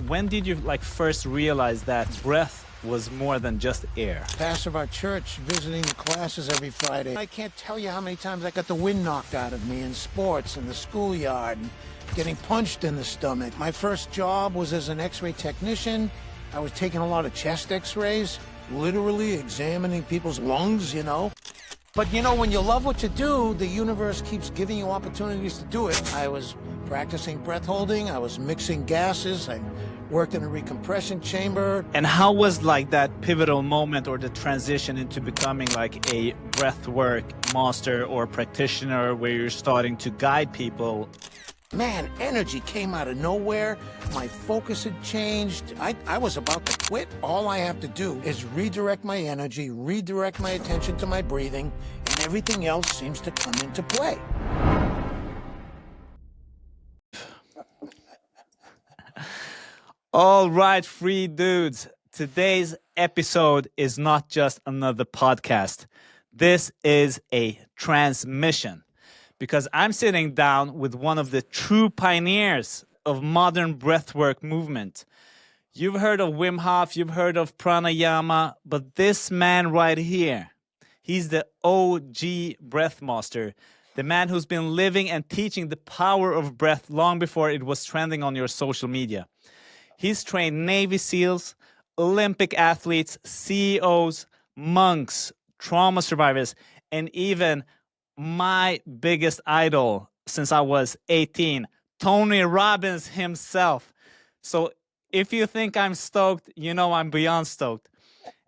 When did you first realize that breath was more than just air? Pastor of our church, visiting the classes every Friday. I can't tell you how many times I got the wind knocked out of me in sports, in the schoolyard, and getting punched in the stomach. My first job was as an x-ray technician. I was taking a lot of chest x-rays, literally examining people's lungs, you know. But you know, when you love what you do, the universe keeps giving you opportunities to do it. I was practicing breath holding, I was mixing gases, I worked in a recompression chamber. And how was that pivotal moment or the transition into becoming like a breathwork master or practitioner where you're starting to guide people? Man, energy came out of nowhere. My focus had changed. I was about to quit. All I have to do is redirect my energy, redirect my attention to my breathing, and everything else seems to come into play. All right, free dudes. Today's episode is not just another podcast. This is a transmission because I'm sitting down with one of the true pioneers of modern breathwork movement. You've heard of Wim Hof, you've heard of pranayama, but this man right here, he's the OG breath master, the man who's been living and teaching the power of breath long before it was trending on your social media. He's trained Navy SEALs, Olympic athletes, CEOs, monks, trauma survivors, and even my biggest idol since I was 18, Tony Robbins himself. So if you think I'm stoked, you know I'm beyond stoked.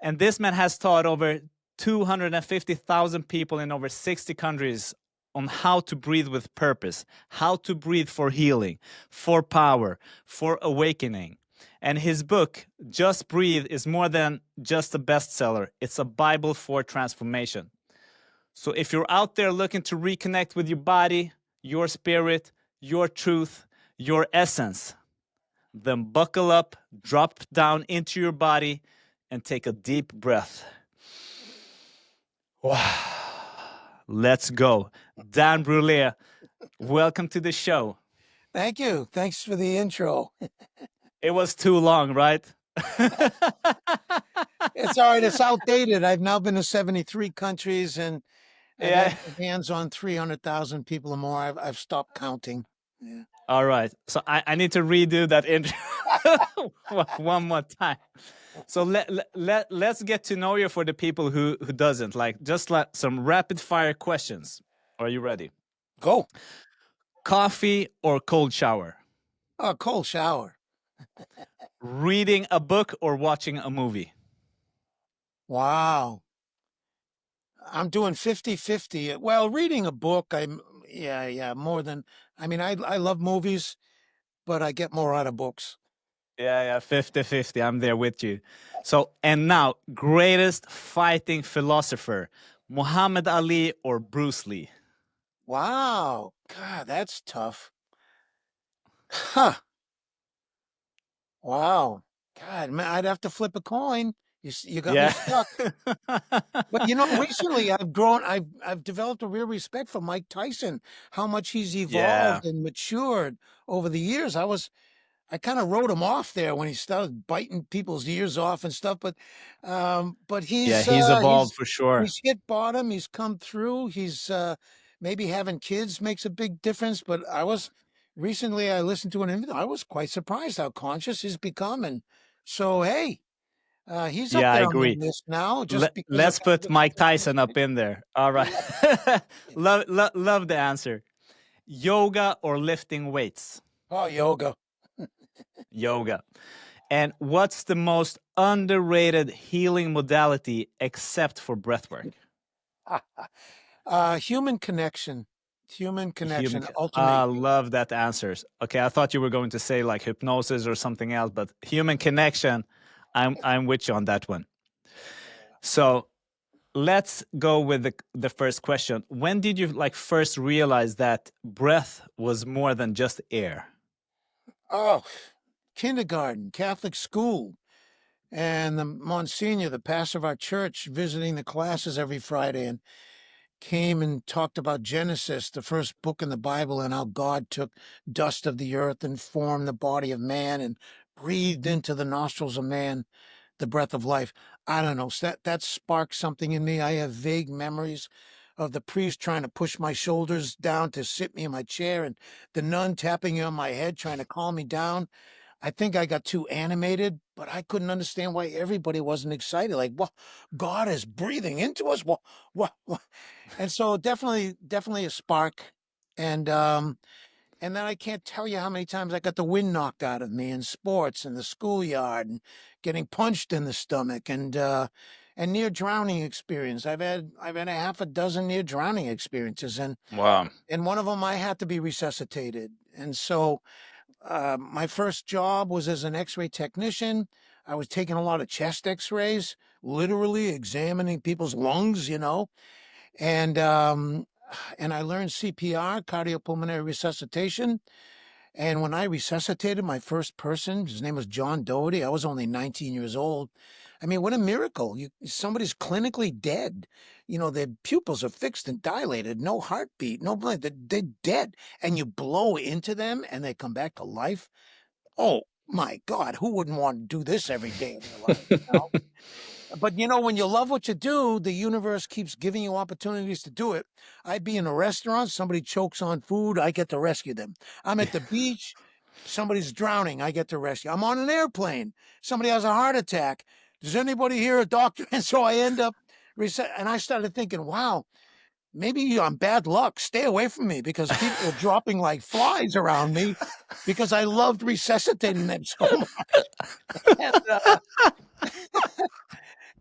And this man has taught over 250,000 people in over 60 countries on how to breathe with purpose, how to breathe for healing, for power, for awakening. And his book, Just Breathe, is more than just a bestseller. It's a Bible for transformation. So if you're out there looking to reconnect with your body, your spirit, your truth, your essence, then buckle up, drop down into your body, and take a deep breath. Wow. Let's go. Dan Brulé, welcome to the show. Thank you. Thanks for the intro. It was too long, right? It's all right. It's outdated. I've now been to 73 countries and I've had my hands on 300,000 people or more. I've stopped counting. Yeah. All right. So I need to redo that intro one more time. So let's get to know you for the people who doesn't. Just some rapid fire questions. Are you ready? Go. Coffee or cold shower? Oh, cold shower. Reading a book or watching a movie? Wow. I'm doing 50-50. Well, reading a book, more than, I love movies, but I get more out of books. Yeah, 50-50. I'm there with you. So, and now, greatest fighting philosopher, Muhammad Ali or Bruce Lee? Wow. God, that's tough. Huh. Wow. God, man, I'd have to flip a coin. You got me stuck. But you know, recently I've developed a real respect for Mike Tyson, how much he's evolved and matured over the years. I kind of wrote him off there when he started biting people's ears off and stuff, but he's evolved for sure. he's hit bottom, he's come through, he's maybe having kids makes a big difference, but recently I listened to an interview. I was quite surprised how conscious he's become, and so hey, he's up I there on agree. the list now. Just because Let's put Mike Tyson up in there. All right. Love the answer. Yoga or lifting weights? Oh, yoga. Yoga. And what's the most underrated healing modality except for breathwork? Human connection. Ultimately. I love that answers. Okay, I thought you were going to say like hypnosis or something else, but human connection, I'm with you on that one. So let's go with the first question. When did you first realize that breath was more than just air? Oh, kindergarten, Catholic school. And the Monsignor, the pastor of our church, visiting the classes every Friday and came and talked about Genesis, the first book in the Bible, and how God took dust of the earth and formed the body of man and breathed into the nostrils of man the breath of life. I don't know. So that sparked something in me. I have vague memories of the priest trying to push my shoulders down to sit me in my chair and the nun tapping on my head trying to calm me down. I think I got too animated, but I couldn't understand why everybody wasn't excited. Like, what? God is breathing into us. What? And so definitely a spark. And and then I can't tell you how many times I got the wind knocked out of me in sports in the schoolyard and getting punched in the stomach and near drowning experience. I've had a half a dozen near drowning experiences Wow. and one of them I had to be resuscitated. And so my first job was as an X-ray technician. I was taking a lot of chest X-rays, literally examining people's lungs, and and I learned CPR, cardiopulmonary resuscitation. And when I resuscitated my first person, his name was John Doherty. I was only 19 years old. I mean, what a miracle. Somebody's clinically dead. Their pupils are fixed and dilated, no heartbeat, no blood. They're dead. And you blow into them and they come back to life. Oh my God, who wouldn't want to do this every day of their life? But when you love what you do, the universe keeps giving you opportunities to do it. I'd be in a restaurant, somebody chokes on food, I get to rescue them. I'm at the beach, somebody's drowning, I get to rescue. I'm on an airplane, somebody has a heart attack. Does anybody here a doctor? And so I end up and I started thinking, wow, maybe I'm bad luck. Stay away from me because people are dropping like flies around me because I loved resuscitating them so much. And,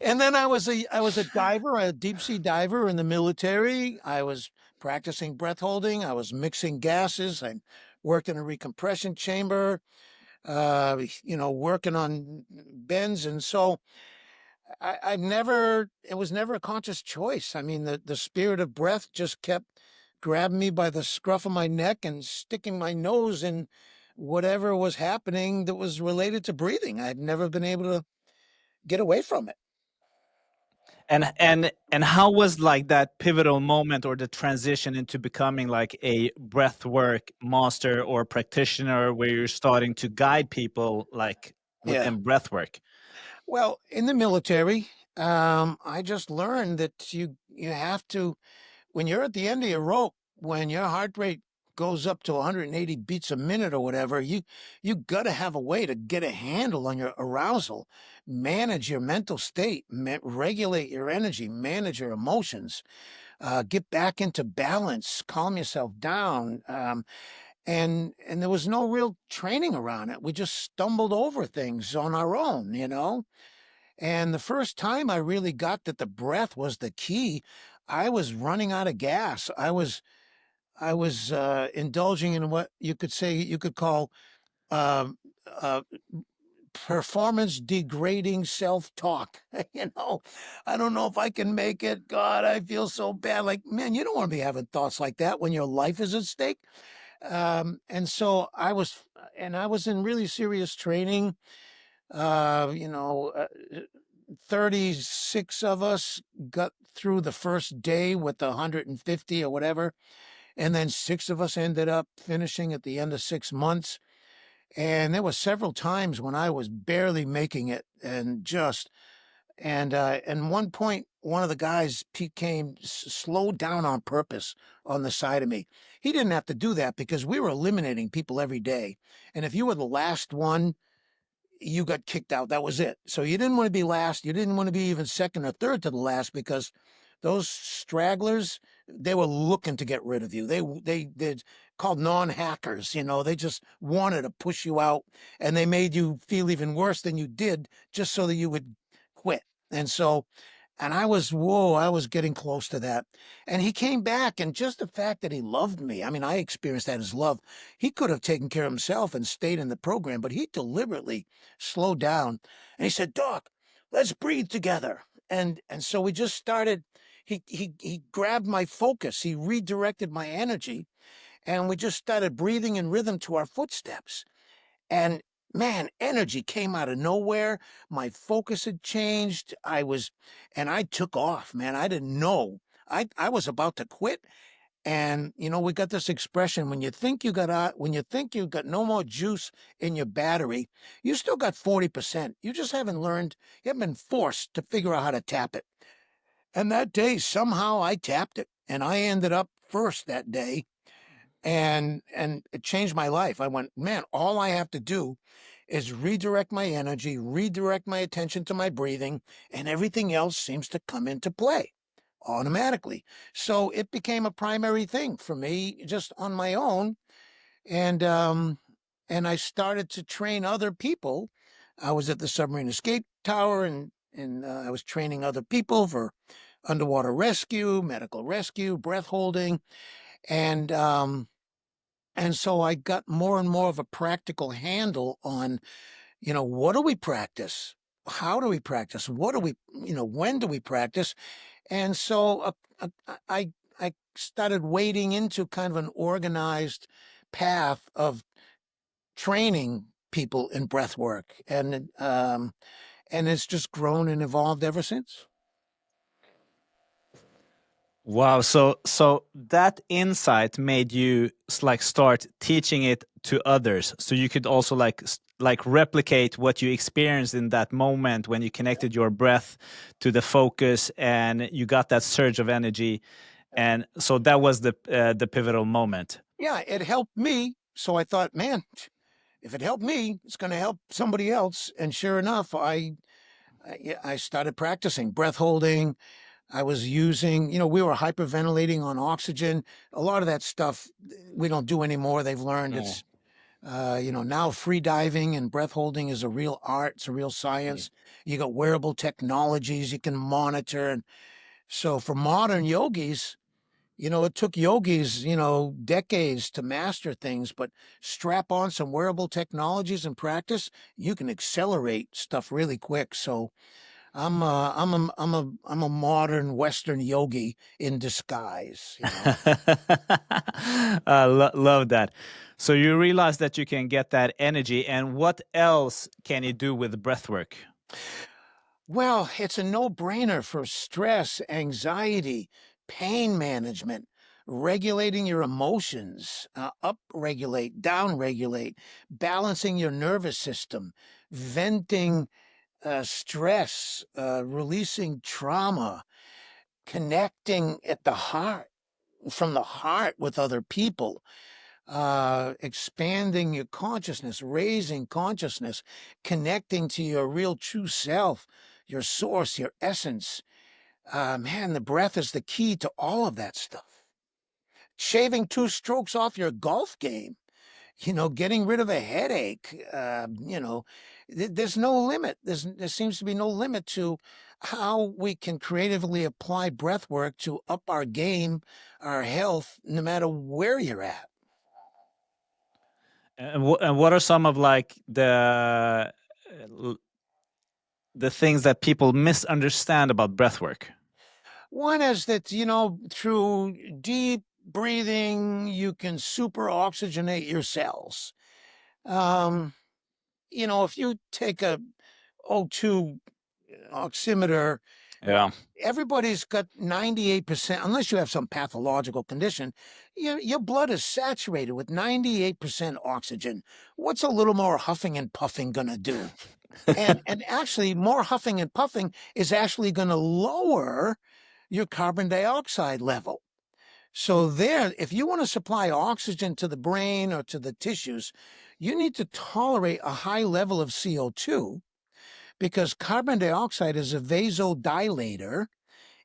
And then I was a diver, a deep sea diver in the military. I was practicing breath holding. I was mixing gases. I worked in a recompression chamber, working on bends. And so it was never a conscious choice. I mean, the spirit of breath just kept grabbing me by the scruff of my neck and sticking my nose in whatever was happening that was related to breathing. I'd never been able to get away from it. And how was like that pivotal moment or the transition into becoming like a breathwork master or practitioner where you're starting to guide people like Yeah. within breathwork? Well, in the military, I just learned that you have to, when you're at the end of your rope, when your heart rate goes up to 180 beats a minute or whatever, you got to have a way to get a handle on your arousal, manage your mental state, regulate your energy, manage your emotions, get back into balance, calm yourself down. And there was no real training around it. We just stumbled over things on our own. And the first time I really got that the breath was the key, I was running out of gas. I was indulging in what you could call um, uh, performance degrading self talk. I don't know if I can make it. God, I feel so bad. Like, man, you don't want to be having thoughts like that when your life is at stake. And so I was in really serious training. Uh, you know, uh, 36 of us got through the first day with 150 or whatever. And then six of us ended up finishing at the end of 6 months. And there were several times when I was barely making it and one point, one of the guys, Pete came, slowed down on purpose on the side of me. He didn't have to do that because we were eliminating people every day. And if you were the last one, you got kicked out. That was it. So you didn't want to be last. You didn't want to be even second or third to the last because those stragglers, they were looking to get rid of you. They're called non-hackers. They just wanted to push you out, and they made you feel even worse than you did just so that you would quit. And so and I was getting close to that. And he came back, and just the fact that he loved me, I mean, I experienced that as love. He could have taken care of himself and stayed in the program, but he deliberately slowed down. And he said, Doc, let's breathe together. And so we just started. He grabbed my focus. He redirected my energy, and we just started breathing in rhythm to our footsteps. And man, energy came out of nowhere. My focus had changed. And I took off, man. I didn't know. I was about to quit. And we got this expression: when you think you got no more juice in your battery, you still got 40%. You just haven't learned, you haven't been forced to figure out how to tap it. And that day, somehow I tapped it, and I ended up first that day, and it changed my life. I went, man, all I have to do is redirect my energy, redirect my attention to my breathing, and everything else seems to come into play automatically. So it became a primary thing for me just on my own. And I started to train other people. I was at the submarine escape tower, and I was training other people for underwater rescue, medical rescue, breath holding, and and so I got more and more of a practical handle on, what do we practice? How do we practice? What do we, when do we practice? And so I started wading into kind of an organized path of training people in breath work, and it's just grown and evolved ever since. Wow. So that insight made you like start teaching it to others, so you could also like replicate what you experienced in that moment when you connected your breath to the focus and you got that surge of energy, and so that was the pivotal moment. Yeah, it helped me. So I thought, man, if it helped me, it's going to help somebody else. And sure enough, I started practicing breath holding. I was using, we were hyperventilating on oxygen. A lot of that stuff we don't do anymore. They've learned Oh. it's, now free diving and breath holding is a real art. It's a real science. You got wearable technologies you can monitor. And so for modern yogis, it took yogis, decades to master things, but strap on some wearable technologies and practice, you can accelerate stuff really quick. So I'm a modern Western yogi in disguise. I love that. So you realize that you can get that energy, and what else can you do with breath work? Well, it's a no-brainer for stress, anxiety, pain management, regulating your emotions, up-regulate, down-regulate, balancing your nervous system, venting stress, releasing trauma, connecting at the heart, from the heart with other people, expanding your consciousness, raising consciousness, connecting to your real true self, your source, your essence. Man, the breath is the key to all of that stuff. Shaving 2 strokes off your golf game, getting rid of a headache. There's no limit. There seems to be no limit to how we can creatively apply breath work to up our game, our health, no matter where you're at. And what are some of like the things that people misunderstand about breath work? One is that, through deep breathing, you can super oxygenate your cells. Um, if you take a O2 oximeter, Yeah. everybody's got 98%, unless you have some pathological condition, your blood is saturated with 98% oxygen. What's a little more huffing and puffing going to do? And actually, more huffing and puffing is actually going to lower your carbon dioxide level. So there, if you want to supply oxygen to the brain or to the tissues, you need to tolerate a high level of CO2, because carbon dioxide is a vasodilator.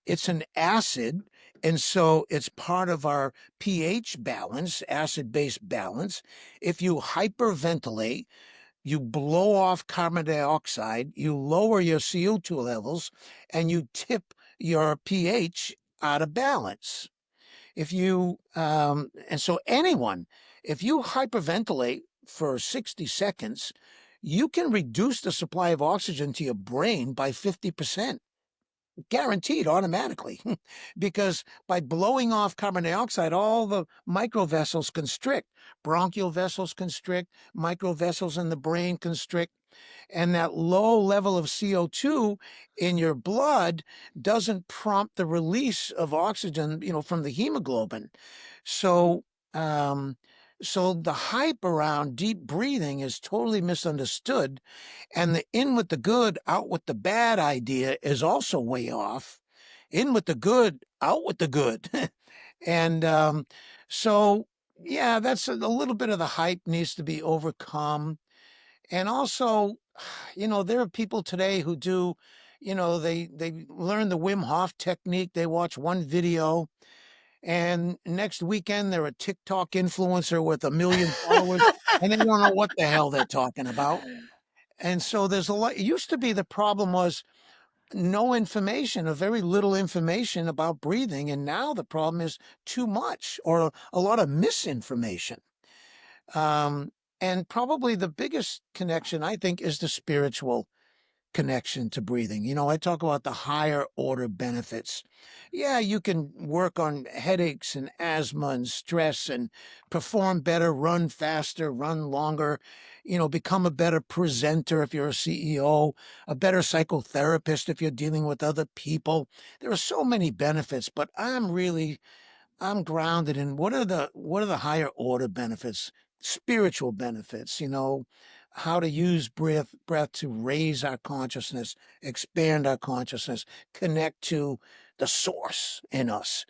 It's an acid, and so it's part of our pH balance, acid-base balance. If you hyperventilate, you blow off carbon dioxide, you lower your CO2 levels, and you tip your pH out of balance. And so if you hyperventilate for 60 seconds, you can reduce the supply of oxygen to your brain by 50%, guaranteed automatically, because by blowing off carbon dioxide, all the microvessels constrict, bronchial vessels constrict, microvessels in the brain constrict, and that low level of CO2 in your blood doesn't prompt the release of oxygen, from the hemoglobin. So, um, so the hype around deep breathing is totally misunderstood, and the in with the good, out with the bad idea is also way off. In with the good, out with the good. And so, yeah, that's a little bit of the hype needs to be overcome. And also, there are people today who do, they learn the Wim Hof technique. They watch one video, and next weekend they're a TikTok influencer with 1 million followers, and they don't know what the hell they're talking about. And so there's a lot. It used to be the problem was no information, or very little information about breathing, and now the problem is too much or a lot of misinformation. Um, and probably the biggest connection, I think, is the spiritual connection to breathing. I talk about the higher order benefits. Yeah, you can work on headaches and asthma and stress and perform better, run faster, run longer, become a better presenter if you're a CEO, a better psychotherapist if you're dealing with other people. There are so many benefits, but I'm grounded in what are the higher order benefits, spiritual benefits, how to use breath to raise our consciousness, expand our consciousness, connect to the source in us,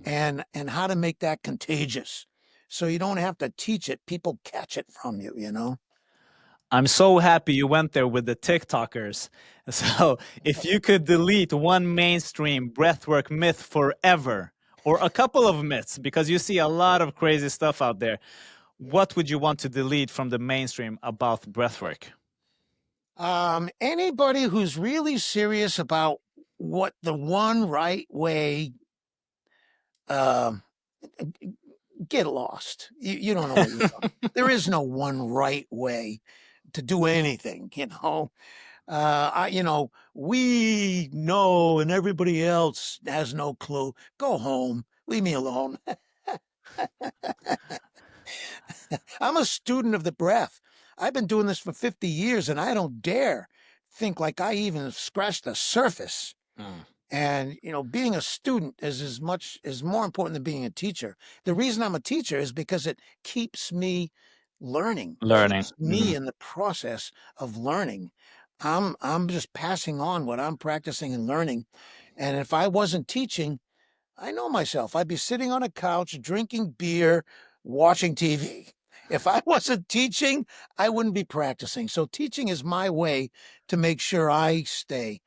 and how to make that contagious. So you don't have to teach it, people catch it from you. I'm so happy you went there with the TikTokers. So, if you could delete one mainstream breathwork myth forever, or a couple of myths, because you see a lot of crazy stuff out there, what would you want to delete from the mainstream about breathwork? Anybody who's really serious about what the one right way, um, get lost. You don't know what you're talking. There is no one right way to do anything. We know and everybody else has no clue. Go home. Leave me alone. I'm a student of the breath. I've been doing this for 50 years and I don't dare think like I even scratched the surface. Mm. And being a student is more important than being a teacher. The reason I'm a teacher is because it keeps me learning, Learning. keeps me in the process of learning. I'm just passing on what I'm practicing and learning. And if I wasn't teaching, I know myself. I'd be sitting on a couch drinking beer, watching TV. If I wasn't teaching, I wouldn't be practicing. So teaching is my way to make sure I stay.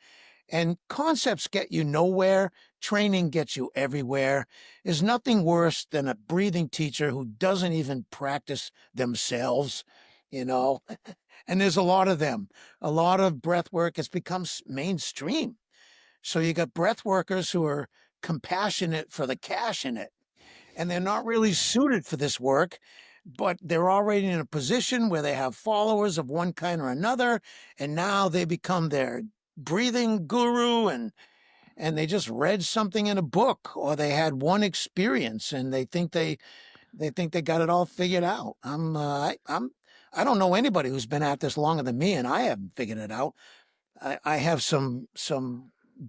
And concepts get you nowhere. Training gets you everywhere. There's nothing worse than a breathing teacher who doesn't even practice themselves, you know. And there's a lot of them. A lot of breath work has become mainstream. So you got breath workers who are compassionate for the cash in it, and they're not really suited for this work, but they're already in a position where they have followers of one kind or another, and now they become their breathing guru, and they just read something in a book, or they had one experience and they think they got it all figured out. I don't know anybody who's been at this longer than me, and I haven't figured it out. I have some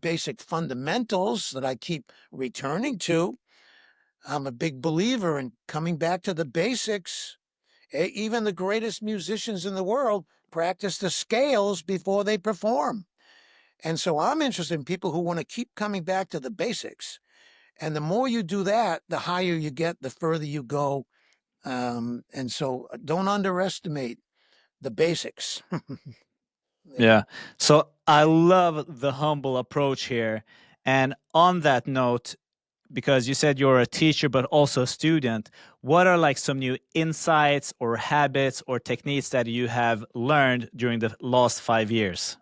basic fundamentals that I keep returning to. I'm a big believer in coming back to the basics. Even the greatest musicians in the world practice the scales before they perform. And so I'm interested in people who want to keep coming back to the basics. And the more you do that, the higher you get, the further you go. And so don't underestimate the basics. Yeah. So I love the humble approach here. And on that note, because you said you're a teacher but also a student, what are like some new insights or habits or techniques that you have learned during the last 5 years?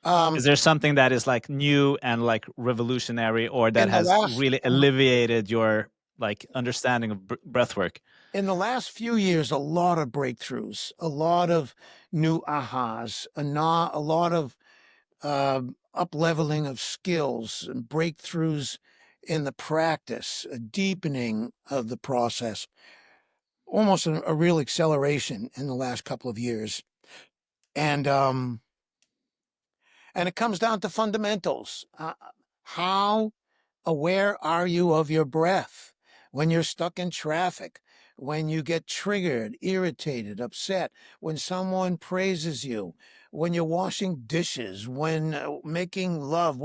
Um, Is there something that is like new and like revolutionary or that in the has last really alleviated your like understanding of breath work? in the last few years, a lot of breakthroughs, a lot of new ahas, a lot of up leveling of skills and breakthroughs in the practice, a deepening of the process, almost a real acceleration in the last couple of years. And it comes down to fundamentals. How aware are you of your breath? when you're stuck in traffic, when you get triggered, irritated, upset, when someone praises you, when you're washing dishes, when making love,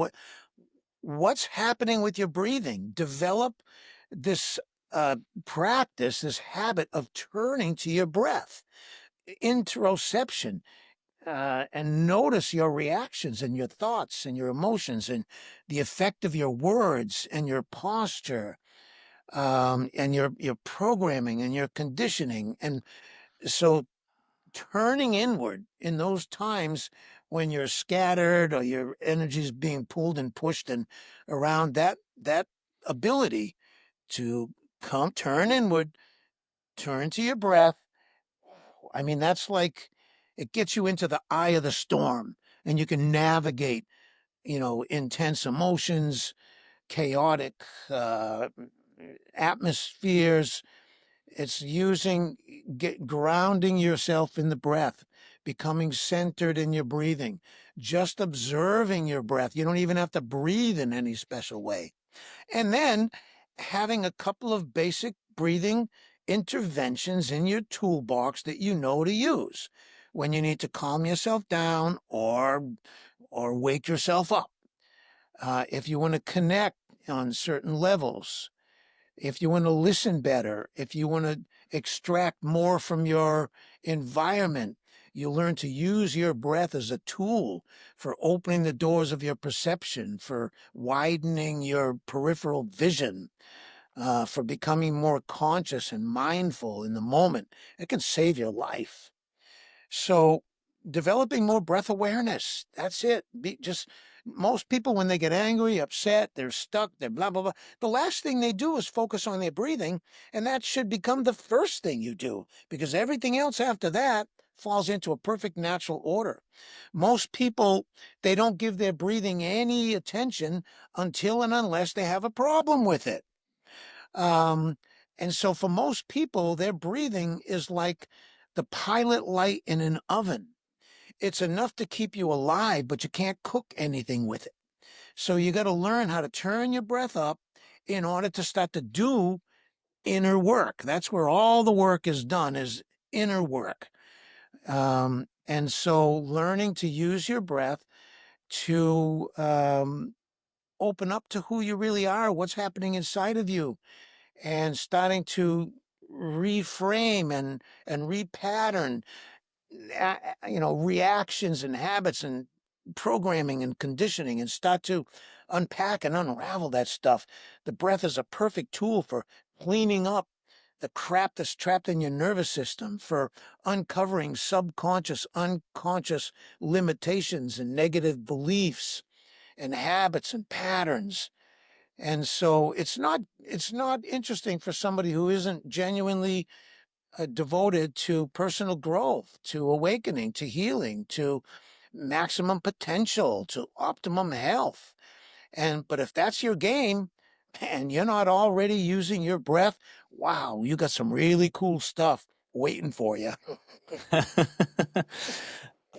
what's happening with your breathing? Develop this practice, this habit of turning to your breath, interoception, and notice your reactions and your thoughts and your emotions and the effect of your words and your posture, and your programming and your conditioning. And so turning inward in those times when you're scattered or your energy is being pulled and pushed and around, that ability to turn inward, turn to your breath. I mean, that's like it gets you into the eye of the storm and you can navigate, intense emotions, chaotic atmospheres. It's grounding yourself in the breath, becoming centered in your breathing, just observing your breath. You don't even have to breathe in any special way. And then having a couple of basic breathing interventions in your toolbox that you know to use when you need to calm yourself down or wake yourself up. If you want to connect on certain levels, if you want to listen better, if you want to extract more from your environment, you learn to use your breath as a tool for opening the doors of your perception, for widening your peripheral vision, for becoming more conscious and mindful in the moment. It can save your life. So developing more breath awareness. That's it. Just most people, when they get angry, upset, they're stuck, they're blah, blah, blah. The last thing they do is focus on their breathing. And that should become the first thing you do because everything else after that falls into a perfect natural order. Most people, they don't give their breathing any attention until and unless they have a problem with it. Um, and so for most people, their breathing is like the pilot light in an oven. It's enough to keep you alive, but you can't cook anything with it. So you got to learn how to turn your breath up in order to start to do inner work. That's where all the work is done, is inner work. And so learning to use your breath to open up to who you really are, what's happening inside of you, and starting to reframe and repattern reactions and habits and programming and conditioning, and start to unpack and unravel that stuff. The breath is a perfect tool for cleaning up the crap that's trapped in your nervous system, for uncovering subconscious, unconscious limitations and negative beliefs and habits and patterns. And so it's not interesting for somebody who isn't genuinely devoted to personal growth, to awakening, to healing, to maximum potential, to optimum health. But if that's your game and you're not already using your breath, wow, you got some really cool stuff waiting for you.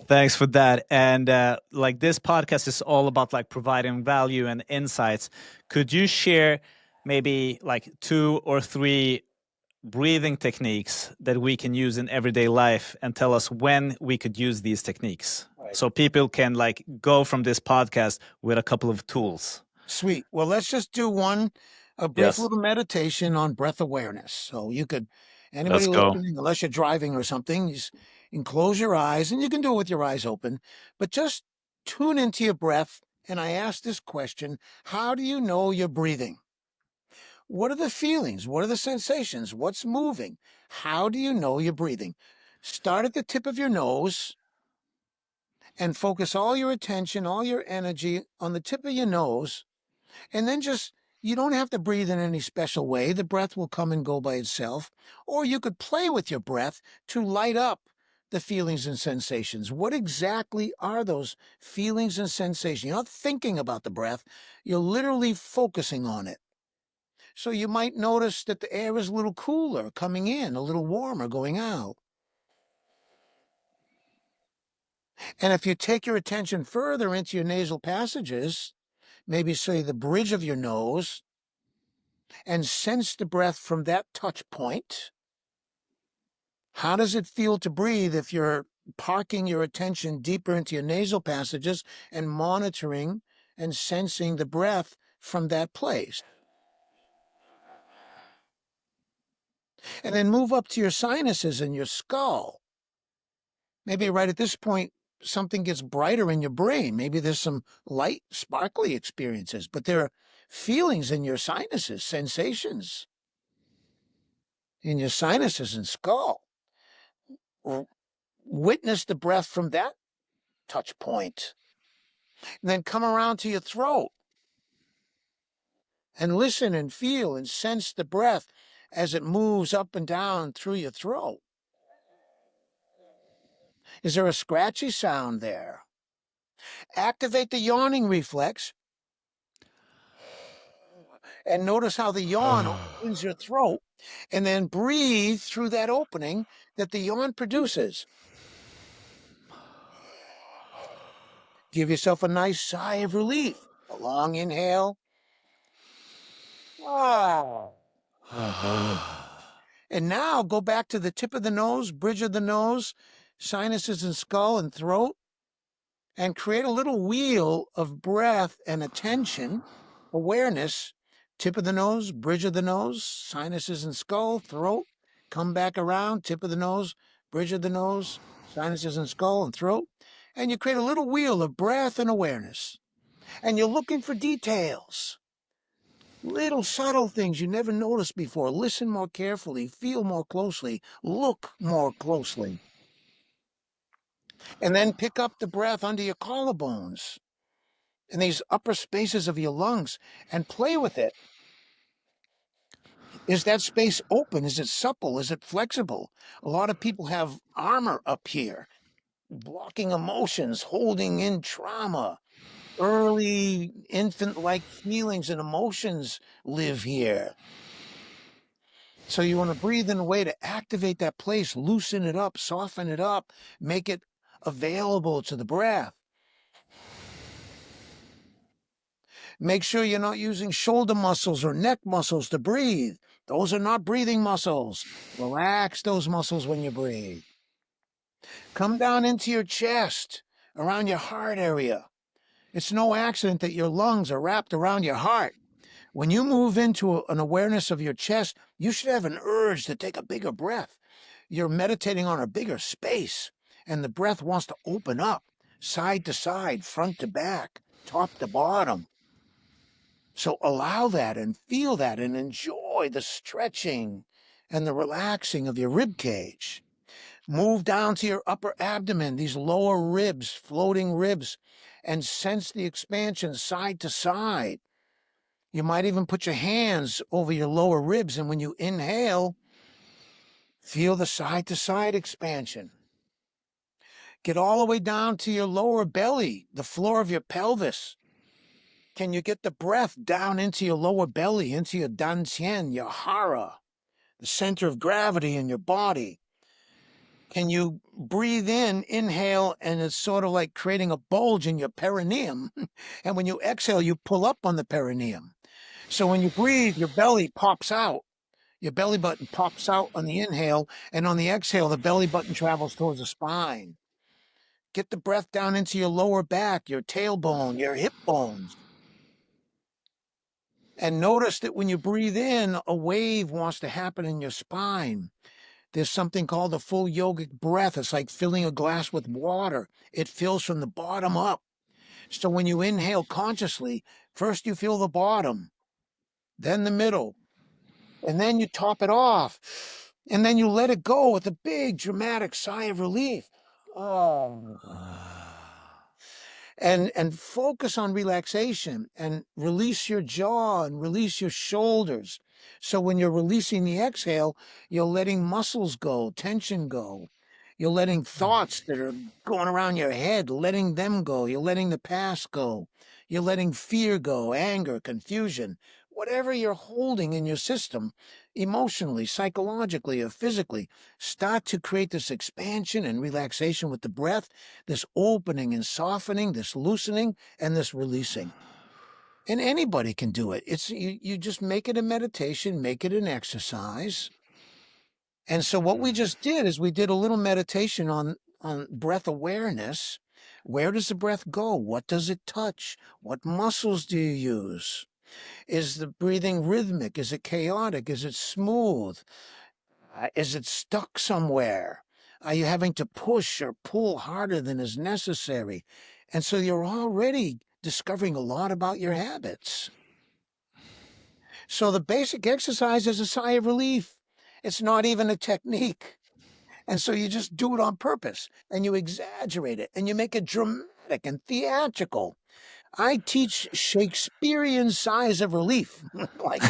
Thanks for that. And like this podcast is all about like providing value and insights. Could you share maybe like 2 or 3 breathing techniques that we can use in everyday life and tell us when we could use these techniques? Right. So people can like go from this podcast with a couple of tools. Sweet. Well, let's just do a brief Yes, little meditation on breath awareness. So anybody let's go. listening, unless you're driving or something, you can close your eyes, and you can do it with your eyes open, but just tune into your breath. And I ask this question: how do you know you're breathing? What are the feelings? What are the sensations? What's moving? How do you know you're breathing? Start at the tip of your nose and focus all your attention, all your energy on the tip of your nose. And then you don't have to breathe in any special way. The breath will come and go by itself. Or you could play with your breath to light up the feelings and sensations. What exactly are those feelings and sensations? You're not thinking about the breath, you're literally focusing on it. So you might notice that the air is a little cooler coming in, a little warmer going out. And if you take your attention further into your nasal passages, maybe say the bridge of your nose, and sense the breath from that touch point. How does it feel to breathe if you're parking your attention deeper into your nasal passages and monitoring and sensing the breath from that place? And then move up to your sinuses and your skull. Maybe right at this point, something gets brighter in your brain. Maybe there's some light, sparkly experiences, but there are feelings in your sinuses, sensations in your sinuses and skull. Witness the breath from that touch point. And then come around to your throat and listen and feel and sense the breath as it moves up and down through your throat. Is there a scratchy sound there? Activate the yawning reflex and notice how the yawn opens your throat, and then breathe through that opening that the yawn produces. Give yourself a nice sigh of relief. A long inhale. Ah. And now go back to the tip of the nose, bridge of the nose, sinuses and skull and throat, and create a little wheel of breath and attention, awareness, tip of the nose, bridge of the nose, sinuses and skull, throat, come back around, tip of the nose, bridge of the nose, sinuses and skull and throat, and you create a little wheel of breath and awareness. And you're looking for details, little subtle things you never noticed before. Listen more carefully, feel more closely, look more closely. And then pick up the breath under your collarbones in these upper spaces of your lungs and play with it. Is that space open? Is it supple? Is it flexible? A lot of people have armor up here, blocking emotions, holding in trauma. Early infant-like feelings and emotions live here. So you want to breathe in a way to activate that place, loosen it up, soften it up, make it available to the breath. Make sure you're not using shoulder muscles or neck muscles to breathe. Those are not breathing muscles. Relax those muscles when you breathe. Come down into your chest, around your heart area. It's no accident that your lungs are wrapped around your heart. When you move into an awareness of your chest, you should have an urge to take a bigger breath. You're meditating on a bigger space, and the breath wants to open up, side to side, front to back, top to bottom. So allow that and feel that and enjoy the stretching and the relaxing of your rib cage. Move down to your upper abdomen, these lower ribs, floating ribs, and sense the expansion side to side. You might even put your hands over your lower ribs, and when you inhale, feel the side to side expansion. Get all the way down to your lower belly, the floor of your pelvis. Can you get the breath down into your lower belly, into your dantian, your hara, the center of gravity in your body? Can you breathe in, inhale, and it's sort of like creating a bulge in your perineum. And when you exhale, you pull up on the perineum. So when you breathe, your belly pops out. Your belly button pops out on the inhale, and on the exhale, the belly button travels towards the spine. Get the breath down into your lower back, your tailbone, your hip bones. And notice that when you breathe in, a wave wants to happen in your spine. There's something called the full yogic breath. It's like filling a glass with water. It fills from the bottom up. So when you inhale consciously, first you feel the bottom, then the middle, and then you top it off. And then you let it go with a big dramatic sigh of relief. Oh. And focus on relaxation and release your jaw and release your shoulders. So when you're releasing the exhale, you're letting muscles go, tension go. You're letting thoughts that are going around your head, letting them go. You're letting the past go. You're letting fear go, anger, confusion, whatever you're holding in your system, emotionally, psychologically, or physically. Start to create this expansion and relaxation with the breath, this opening and softening, this loosening, and this releasing. And anybody can do it. It's you just make it a meditation, make it an exercise. And so what we just did is we did a little meditation on breath awareness. Where does the breath go? What does it touch? What muscles do you use? Is the breathing rhythmic? Is it chaotic? Is it smooth? Is it stuck somewhere? Are you having to push or pull harder than is necessary? And so you're already discovering a lot about your habits. So the basic exercise is a sigh of relief. It's not even a technique. And so you just do it on purpose and you exaggerate it and you make it dramatic and theatrical. I teach Shakespearean sighs of relief. Like,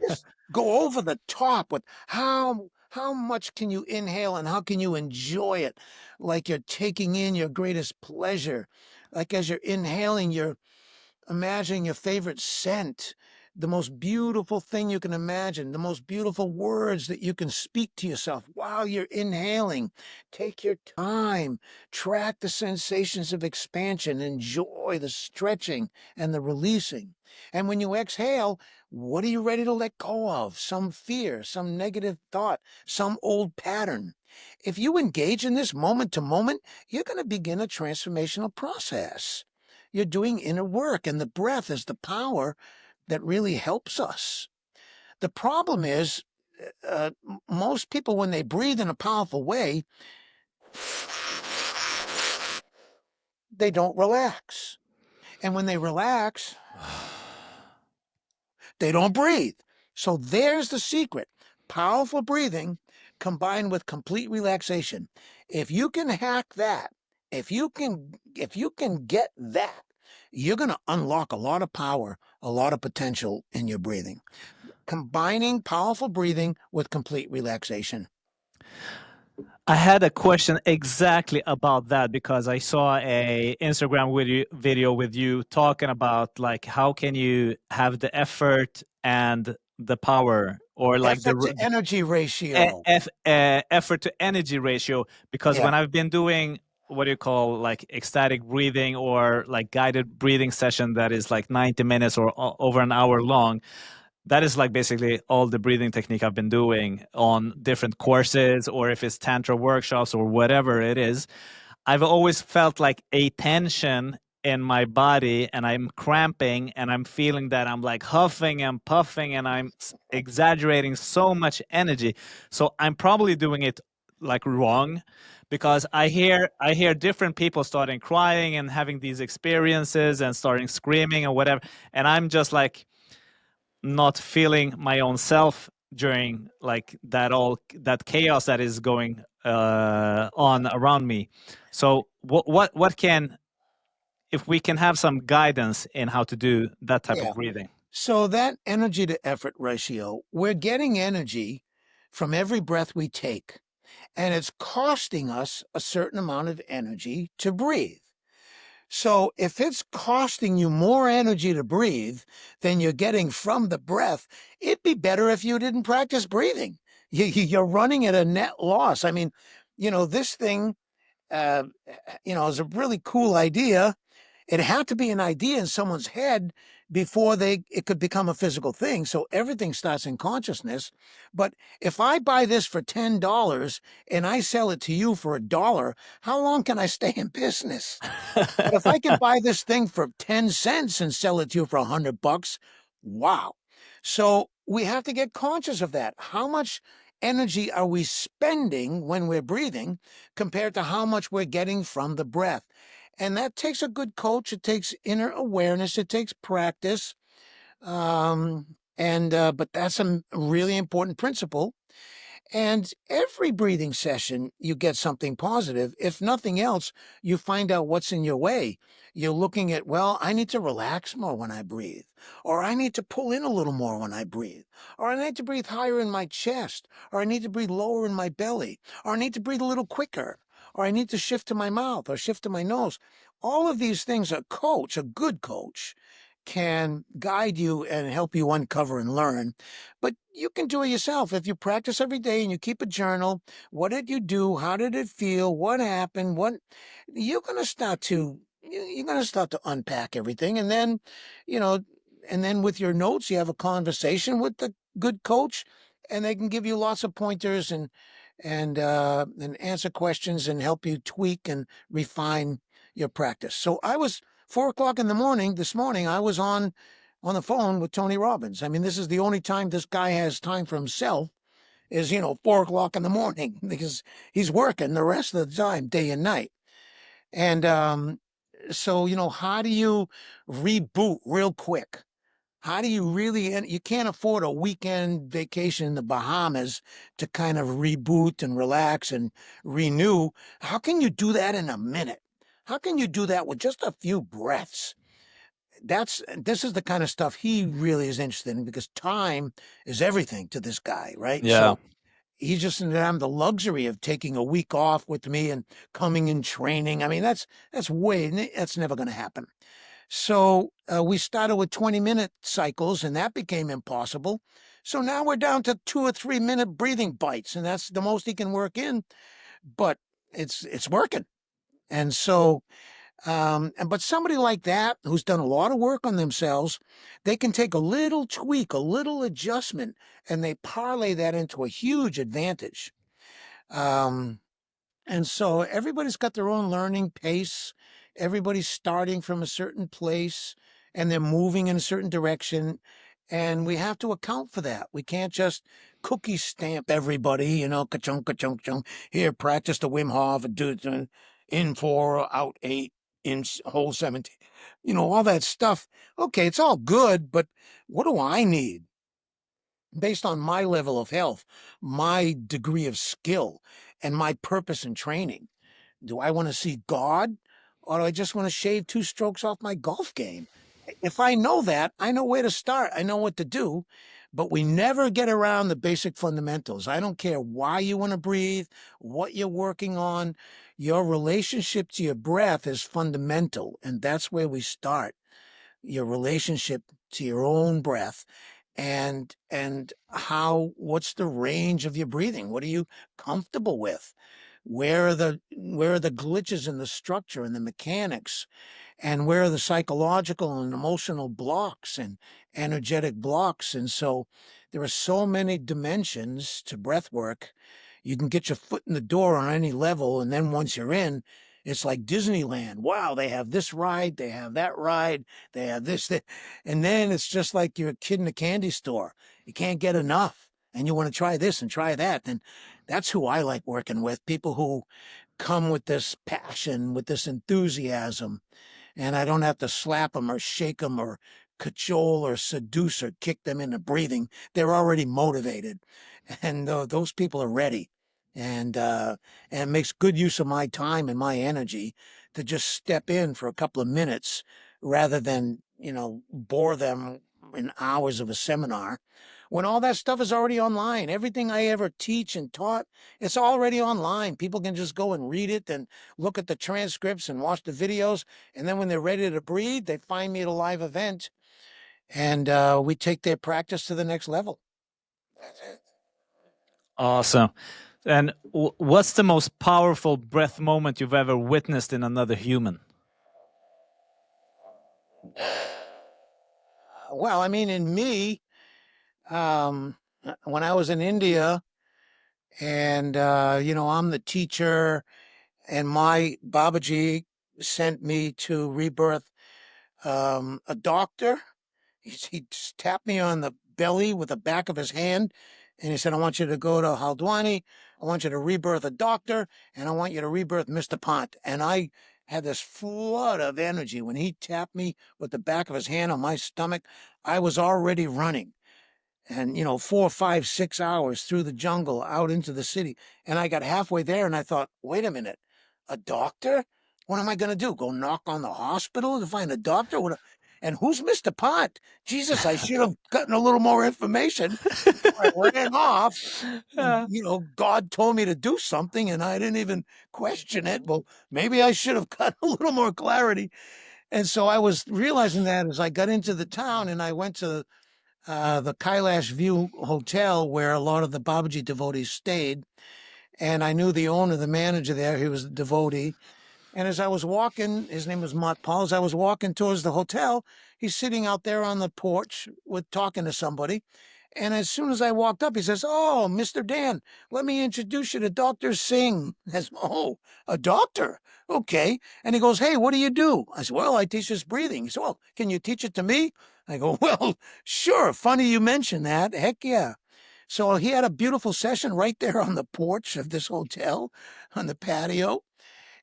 just go over the top with how much can you inhale and how can you enjoy it like you're taking in your greatest pleasure. Like as you're inhaling, you're imagining your favorite scent, the most beautiful thing you can imagine, the most beautiful words that you can speak to yourself while you're inhaling. Take your time, track the sensations of expansion, enjoy the stretching and the releasing. And when you exhale, what are you ready to let go of? Some fear, some negative thought, some old pattern. If you engage in this moment to moment, you're going to begin a transformational process. You're doing inner work, and the breath is the power that really helps us. The problem is, most people, when they breathe in a powerful way, they don't relax. And when they relax, they don't breathe. So there's the secret. Powerful breathing combined with complete relaxation. If you can hack that, if you can get that, you're going to unlock a lot of power, a lot of potential in your breathing. Combining powerful breathing with complete relaxation. I had a question exactly about that because I saw a Instagram video with you talking about like how can you have the effort and the power or like Effort to energy ratio. effort to energy ratio, because Yeah. when I've been doing what do you call like ecstatic breathing or like guided breathing session that is like 90 minutes or over an hour long, that is like basically all the breathing technique I've been doing on different courses, or if it's tantra workshops or whatever it is. I've always felt like a tension in my body and I'm cramping and I'm feeling that I'm like huffing and puffing and I'm exaggerating so much energy. So I'm probably doing it like wrong, because I hear different people starting crying and having these experiences and starting screaming or whatever, and I'm just like not feeling my own self during like that chaos that is going on around me. So what can, if we can have some guidance in how to do that type of Yeah. breathing? So that energy to effort ratio, we're getting energy from every breath we take, and it's costing us a certain amount of energy to breathe. So if it's costing you more energy to breathe than you're getting from the breath, it'd be better if you didn't practice breathing. You're running at a net loss. I mean, this thing, uh, is a really cool idea. It had to be an idea in someone's head before it could become a physical thing. So everything starts in consciousness. But if I buy this for $10 and I sell it to you for $1, how long can I stay in business? But if I can buy this thing for 10 cents and sell it to you for $100, wow. So we have to get conscious of that. How much energy are we spending when we're breathing compared to how much we're getting from the breath? And that takes a good coach. It takes inner awareness. It takes practice. But that's a really important principle. And every breathing session, you get something positive. If nothing else, you find out what's in your way. You're looking at, well, I need to relax more when I breathe, or I need to pull in a little more when I breathe, or I need to breathe higher in my chest, or I need to breathe lower in my belly, or I need to breathe a little quicker, or I need to shift to my mouth or shift to my nose. All of these things, a good coach, can guide you and help you uncover and learn. But you can do it yourself. If you practice every day and you keep a journal, what did you do? How did it feel? What happened? You're going to start to, you're going to start to unpack everything. And then, you know, and then with your notes, you have a conversation with the good coach, and they can give you lots of pointers and answer questions and help you tweak and refine your practice. So I was 4 o'clock in the morning this morning. I was on the phone with Tony Robbins. I mean, this is the only time this guy has time for himself is 4 o'clock in the morning because he's working the rest of the time, day and night. And so how do you reboot real quick? How do you really, and you can't afford a weekend vacation in the Bahamas to kind of reboot and relax and renew. How can you do that in a minute? How can you do that with just a few breaths? This is the kind of stuff he really is interested in because time is everything to this guy, right? Yeah. So he just didn't have the luxury of taking a week off with me and coming in training. I mean, that's never going to happen. So we started with 20-minute cycles, and that became impossible. So now we're down to 2 or 3 minute breathing bites, and that's the most he can work in. But it's working. And so, but somebody like that who's done a lot of work on themselves, they can take a little tweak, a little adjustment, and they parlay that into a huge advantage. Um, and so everybody's got their own learning pace. Everybody's starting from a certain place and they're moving in a certain direction. And we have to account for that. We can't just cookie stamp everybody, ka-chunk, ka-chunk, chunk. Here, practice the Wim Hof, do it in 4, out 8, in hole 17. All that stuff. Okay, it's all good, but what do I need? Based on my level of health, my degree of skill, and my purpose in training. Do I want to see God, or do I just want to shave 2 strokes off my golf game? If I know that, I know where to start. I know what to do, but we never get around the basic fundamentals. I don't care why you want to breathe, what you're working on. Your relationship to your breath is fundamental, and that's where we start. Your relationship to your own breath and what's the range of your breathing? What are you comfortable with? Where are the glitches in the structure and the mechanics? And where are the psychological and emotional blocks and energetic blocks? And so there are so many dimensions to breath work. You can get your foot in the door on any level, and then once you're in, it's like Disneyland. Wow, they have this ride, they have that ride, they have this, that. And then it's just like you're a kid in a candy store. You can't get enough, and you want to try this and try that. And that's who I like working with, people who come with this passion, with this enthusiasm, and I don't have to slap them or shake them or cajole or seduce or kick them into breathing. They're already motivated, and those people are ready. And it makes good use of my time and my energy to just step in for a couple of minutes rather than bore them in hours of a seminar when all that stuff is already online. Everything I ever teach and taught, it's already online. People can just go and read it and look at the transcripts and watch the videos. And then when they're ready to breathe, they find me at a live event and we take their practice to the next level. Awesome. And what's the most powerful breath moment you've ever witnessed in another human? Well, I mean, in me, when I was in India and, I'm the teacher and my Babaji sent me to rebirth a doctor. He just tapped me on the belly with the back of his hand. And he said, I want you to go to Haldwani. I want you to rebirth a doctor. And I want you to rebirth Mr. Pont. And I had this flood of energy. When he tapped me with the back of his hand on my stomach, I was already running. And, 4, 5, 6 hours through the jungle out into the city. And I got halfway there and I thought, wait a minute, a doctor? What am I going to do? Go knock on the hospital to find a doctor? And who's Mr. Pont? Jesus, I should have gotten a little more information. I ran off. Yeah. God told me to do something and I didn't even question it. Well, maybe I should have gotten a little more clarity. And so I was realizing that as I got into the town and I went to the Kailash View Hotel where a lot of the Babaji devotees stayed. And I knew the owner, the manager there, he was a devotee. And as I was walking, his name was Mott Paul. As I was walking towards the hotel, he's sitting out there on the porch with talking to somebody. And as soon as I walked up, he says, "Oh, Mr. Dan, let me introduce you to Dr. Singh." I said, "Oh, a doctor? Okay." And he goes, "Hey, what do you do?" I said, "Well, I teach this breathing." He said, "Well, can you teach it to me?" I go, "Well, sure. Funny you mention that. Heck yeah." So he had a beautiful session right there on the porch of this hotel on the patio.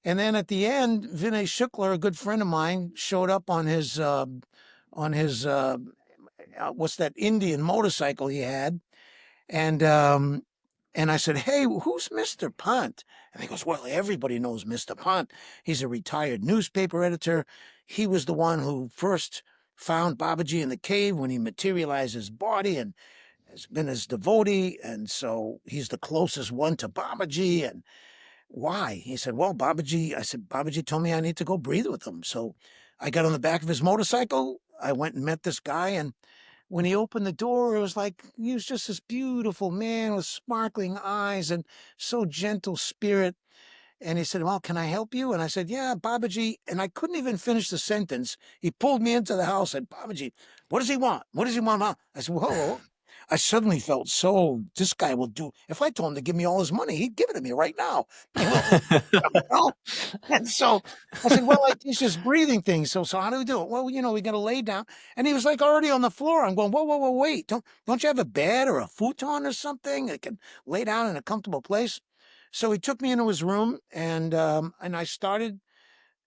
And then at the end, Vinay Shukla, a good friend of mine, showed up on his what's that Indian motorcycle he had, and and I said, "Hey, who's Mr. Pant?" And he goes, "Well, everybody knows Mr. Pant. He's a retired newspaper editor. He was the one who first found Babaji in the cave when he materialized his body and has been his devotee, and so he's the closest one to Babaji. And why?" He said, "Well, Babaji," I said, "Babaji told me I need to go breathe with him." So I got on the back of his motorcycle. I went and met this guy. And when he opened the door, it was like he was just this beautiful man with sparkling eyes and so gentle spirit. And he said, "Well, can I help you?" And I said, "Yeah, Babaji." And I couldn't even finish the sentence. He pulled me into the house and said, "Babaji, what does he want? What does he want now?" I said, "Whoa." I suddenly felt so, this guy will do, if I told him to give me all his money, he'd give it to me right now. You know? And so I said, "Well, I teach this breathing thing. So how do we do it?" "Well, we got to lay down." And he was like already on the floor. I'm going, "Whoa, whoa, whoa, wait. Don't you have a bed or a futon or something that can lay down in a comfortable place?" So he took me into his room, and I started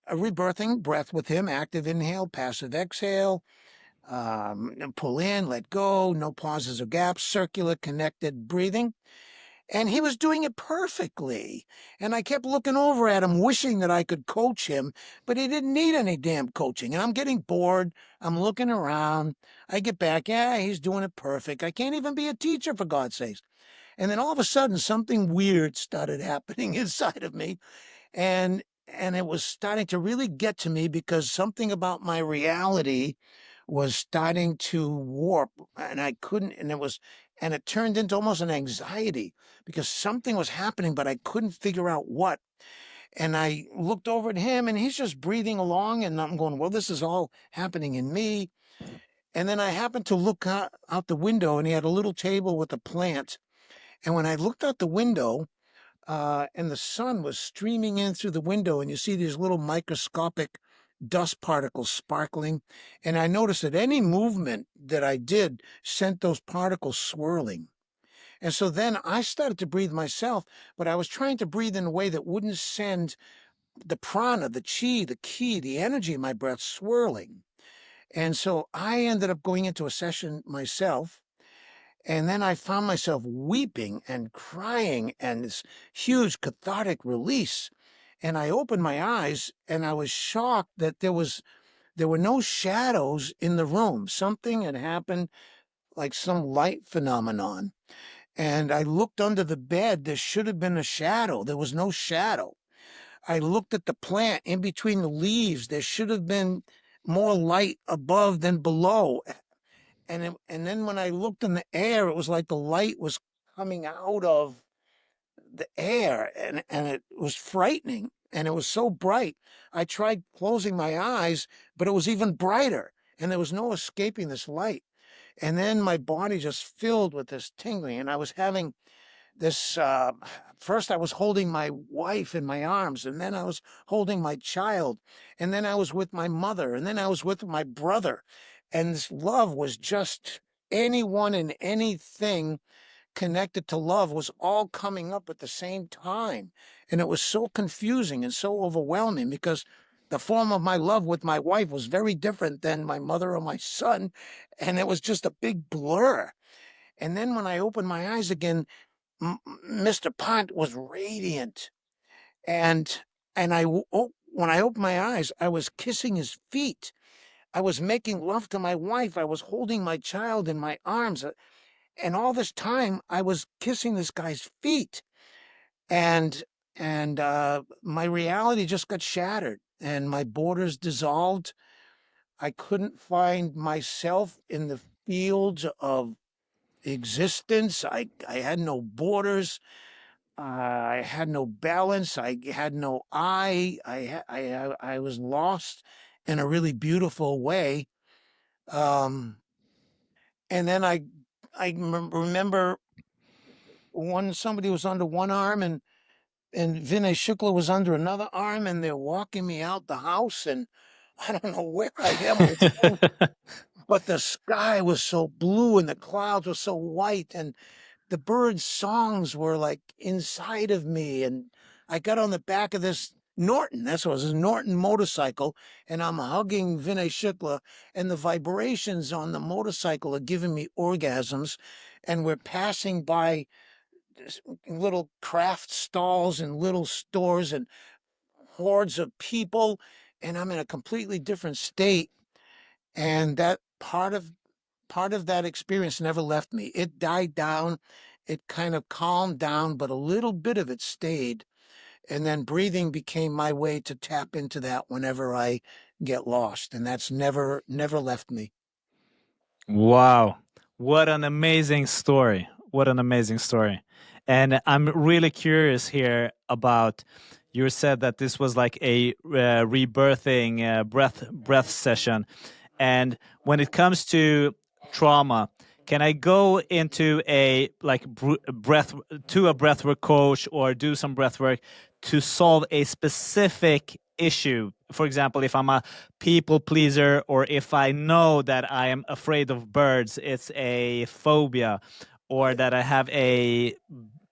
a rebirthing breath with him: active inhale, passive exhale, pull in, let go, no pauses or gaps, circular connected breathing. And he was doing it perfectly. And I kept looking over at him, wishing that I could coach him, but he didn't need any damn coaching. And I'm getting bored. I'm looking around. I get back, yeah, he's doing it perfect. I can't even be a teacher, for God's sakes. And then all of a sudden, something weird started happening inside of me. And it was starting to really get to me, because something about my reality was starting to warp, and I couldn't, and it turned into almost an anxiety, because something was happening, but I couldn't figure out what. And I looked over at him, and he's just breathing along, and I'm going, well, this is all happening in me. And then I happened to look out the window, and he had a little table with a plant. And when I looked out the window, and the sun was streaming in through the window, and you see these little microscopic dust particles sparkling. And I noticed that any movement that I did sent those particles swirling. And so then I started to breathe myself, but I was trying to breathe in a way that wouldn't send the prana, the chi, the ki, the energy in my breath swirling. And so I ended up going into a session myself, and then I found myself weeping and crying, and this huge cathartic release. And I opened my eyes, and I was shocked that there were no shadows in the room. Something had happened, like some light phenomenon. And I looked under the bed. There should have been a shadow. There was no shadow. I looked at the plant in between the leaves. There should have been more light above than below. And then when I looked in the air, it was like the light was coming out of the air, and it was frightening, and it was so bright. I tried closing my eyes, but it was even brighter, and there was no escaping this light. And then my body just filled with this tingling, and I was having this, first I was holding my wife in my arms, and then I was holding my child, and then I was with my mother, and then I was with my brother. And this love was just, anyone and anything connected to love was all coming up at the same time. And it was so confusing and so overwhelming, because the form of my love with my wife was very different than my mother or my son. And it was just a big blur. And then when I opened my eyes again, Mr. Pont was radiant. And when I opened my eyes, I was kissing his feet. I was making love to my wife. I was holding my child in my arms. And all this time, I was kissing this guy's feet. And my reality just got shattered, and my borders dissolved. I couldn't find myself in the fields of existence. I had no borders. I had no balance. I had no eye. I was lost in a really beautiful way. Um, and then remember when somebody was under one arm and Vinay Shukla was under another arm, and they're walking me out the house, and I don't know where I am with them, but the sky was so blue and the clouds were so white, and the birds' songs were like inside of me. And I got on the back of this Norton, that's what it was, a Norton motorcycle, and I'm hugging Vinay Shukla, and the vibrations on the motorcycle are giving me orgasms. And we're passing by little craft stalls and little stores and hordes of people, and I'm in a completely different state. And that part of that experience never left me. It died down, it kind of calmed down, but a little bit of it stayed. And then breathing became my way to tap into that whenever I get lost. And that's never left me. Wow. What an amazing story. What an amazing story. And I'm really curious here about you said that this was like a rebirthing breath session. And when it comes to trauma, can I go into a like breath to a breathwork coach or do some breathwork to solve a specific issue? For example, if I'm a people pleaser or if I know that I am afraid of birds, it's a phobia, or that I have a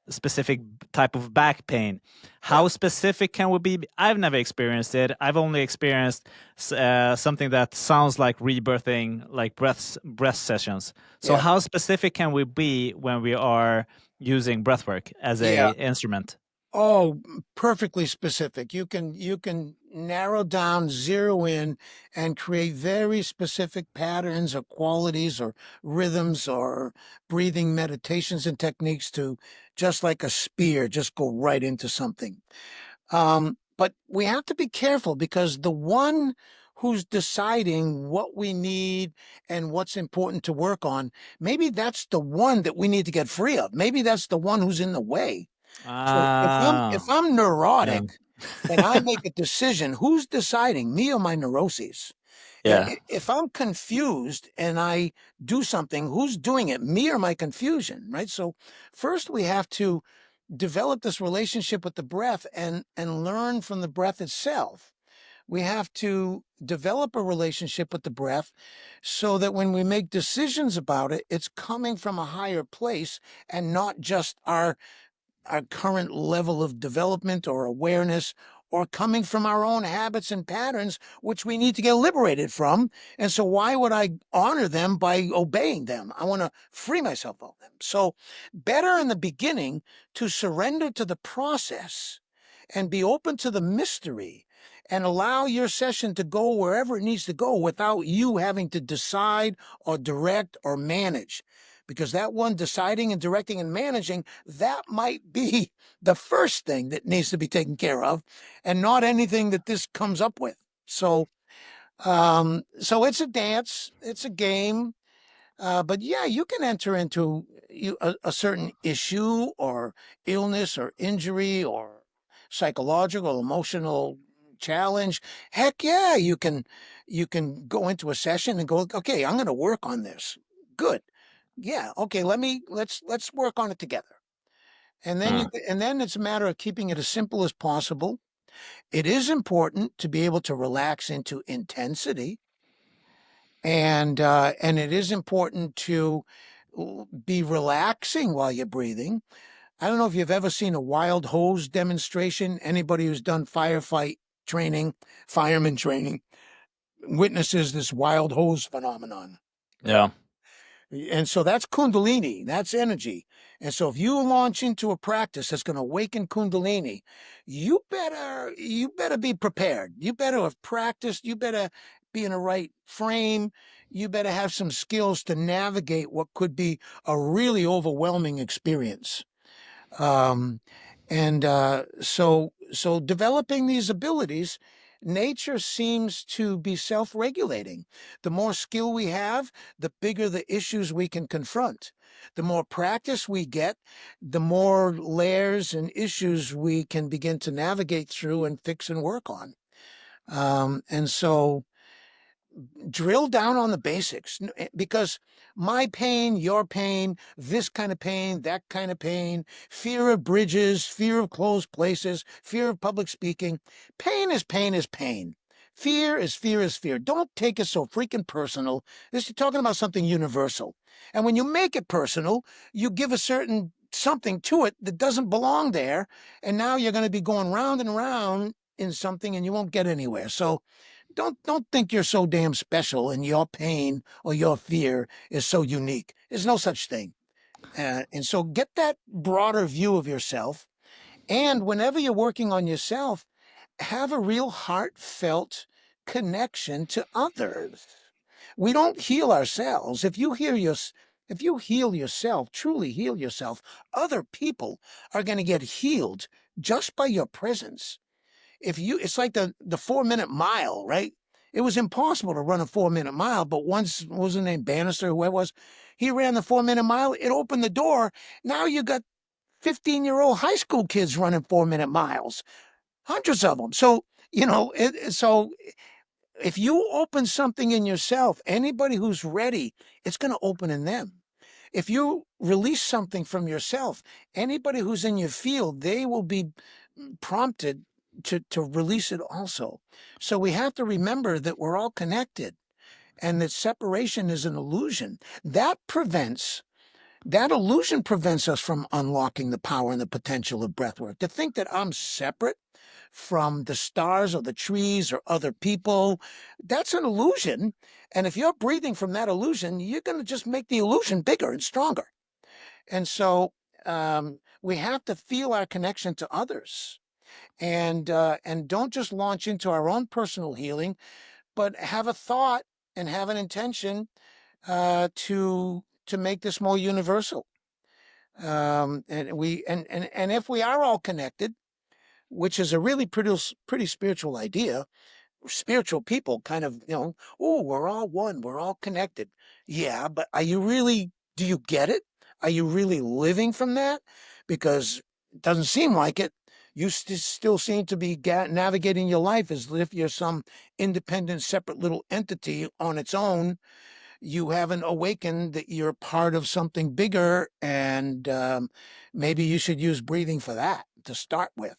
specific type of back pain. Yeah. How specific can we be? I've never experienced it. I've only experienced something that sounds like rebirthing, like breath sessions. So Yeah. how specific can we be when we are using breathwork as a Yeah. instrument? Oh, perfectly specific. You can narrow down, zero in, and create very specific patterns or qualities or rhythms or breathing meditations and techniques to, just like a spear, just go right into something. But we have to be careful, because the one who's deciding what we need and what's important to work on, maybe that's the one that we need to get free of. Maybe that's the one who's in the way. So if Ah, I'm yeah, neurotic and I make a decision, who's deciding, me or my neuroses? yeah. If I'm confused and I do something, who's doing it, me or my confusion, right? So first we have to develop this relationship with the breath and learn from the breath itself. We have to develop a relationship with the breath so that when we make decisions about it, it's coming from a higher place and not just our current level of development or awareness, or coming from our own habits and patterns, which we need to get liberated from. And so, why would I honor them by obeying them? I want to free myself of them. So, better in the beginning to surrender to the process and be open to the mystery and allow your session to go wherever it needs to go without you having to decide or direct or manage. Because that one deciding and directing and managing, that might be the first thing that needs to be taken care of, and not anything that this comes up with. So it's a dance, it's a game, but yeah, you can enter into a certain issue or illness or injury or psychological, emotional challenge. Heck yeah, you can go into a session and go, okay, I'm going to work on this. Good. Yeah. Okay. Let's work on it together. And then Hmm. it's a matter of keeping it as simple as possible. It is important to be able to relax into intensity, and it is important to be relaxing while you're breathing. I don't know if you've ever seen a wild hose demonstration. Anybody who's done firefight training, fireman training, witnesses this wild hose phenomenon, right? Yeah. And so that's Kundalini, that's energy. And so if you launch into a practice that's going to awaken Kundalini, you better be prepared. You better have practiced. You better be in the right frame. You better have some skills to navigate what could be a really overwhelming experience. Um, and so developing these abilities nature seems to be self-regulating. The more skill we have, the bigger the issues we can confront. The more practice we get, the more layers and issues we can begin to navigate through and fix and work on. And so drill down on the basics, because my pain, your pain, this kind of pain, that kind of pain, fear of bridges, fear of closed places, fear of public speaking. Pain is pain is pain. Fear is fear is fear. Don't take it so freaking personal. This you're talking about something universal. And when you make it personal, you give a certain something to it that doesn't belong there. And now you're going to be going round and round in something and you won't get anywhere. So don't think you're so damn special and your pain or your fear is so unique. There's no such thing. And so get that broader view of yourself. And whenever you're working on yourself, have a real heartfelt connection to others. We don't heal ourselves. If you heal yourself, truly heal yourself, other people are going to get healed just by your presence. It's like the 4-minute mile, right? It was impossible to run a 4-minute mile, but once, what was his name, Bannister, whoever it was, he ran the 4-minute mile. It opened the door. Now you got 15-year-old high school kids running 4-minute miles, hundreds of them. So, so if you open something in yourself, anybody who's ready, it's going to open in them. If you release something from yourself, anybody who's in your field, they will be prompted to release it also. So we have to remember that we're all connected and that separation is an illusion. That illusion prevents us from unlocking the power and the potential of breathwork. To think that I'm separate from the stars or the trees or other people, that's an illusion. And if you're breathing from that illusion, you're going to just make the illusion bigger and stronger. And so we have to feel our connection to others. And don't just launch into our own personal healing, but have a thought and have an intention to make this more universal. And if we are all connected, which is a really pretty spiritual idea, spiritual people kind of, oh, we're all one, we're all connected. Yeah, but do you get it? Are you really living from that? Because it doesn't seem like it. You still seem to be navigating your life as if you're some independent, separate little entity on its own. You haven't awakened that you're part of something bigger, and maybe you should use breathing for that to start with.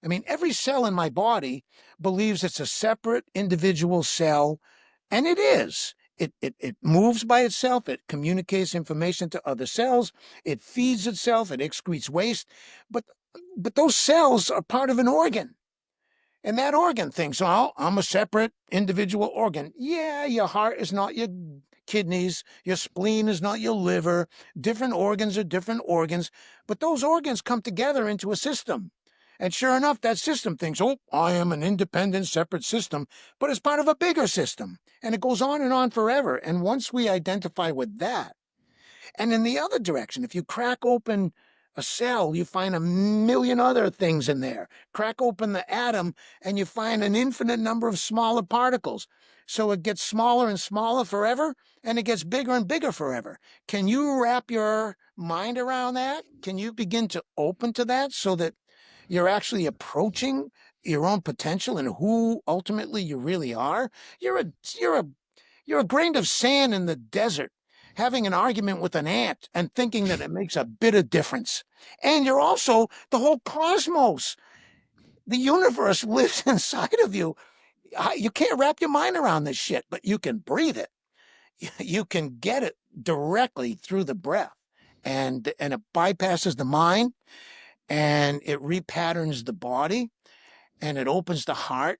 I mean, every cell in my body believes it's a separate individual cell, and it is. It moves by itself. It communicates information to other cells. It feeds itself. It excretes waste. But those cells are part of an organ. And that organ thinks, oh, I'm a separate individual organ. Yeah, your heart is not your kidneys. Your spleen is not your liver. Different organs are different organs. But those organs come together into a system. And sure enough, that system thinks, oh, I am an independent, separate system, but it's part of a bigger system. And it goes on and on forever. And once we identify with that, and in the other direction, if you crack open a cell, you find a million other things in there. Crack open the atom, and you find an infinite number of smaller particles. So it gets smaller and smaller forever, and it gets bigger and bigger forever. Can you wrap your mind around that? Can you begin to open to that so that you're actually approaching your own potential and who ultimately you really are? You're a grain of sand in the desert, having an argument with an ant and thinking that it makes a bit of difference. And you're also the whole cosmos. The universe lives inside of you. You can't wrap your mind around this shit, but you can breathe it. You can get it directly through the breath, and it bypasses the mind, and it repatterns the body, and it opens the heart,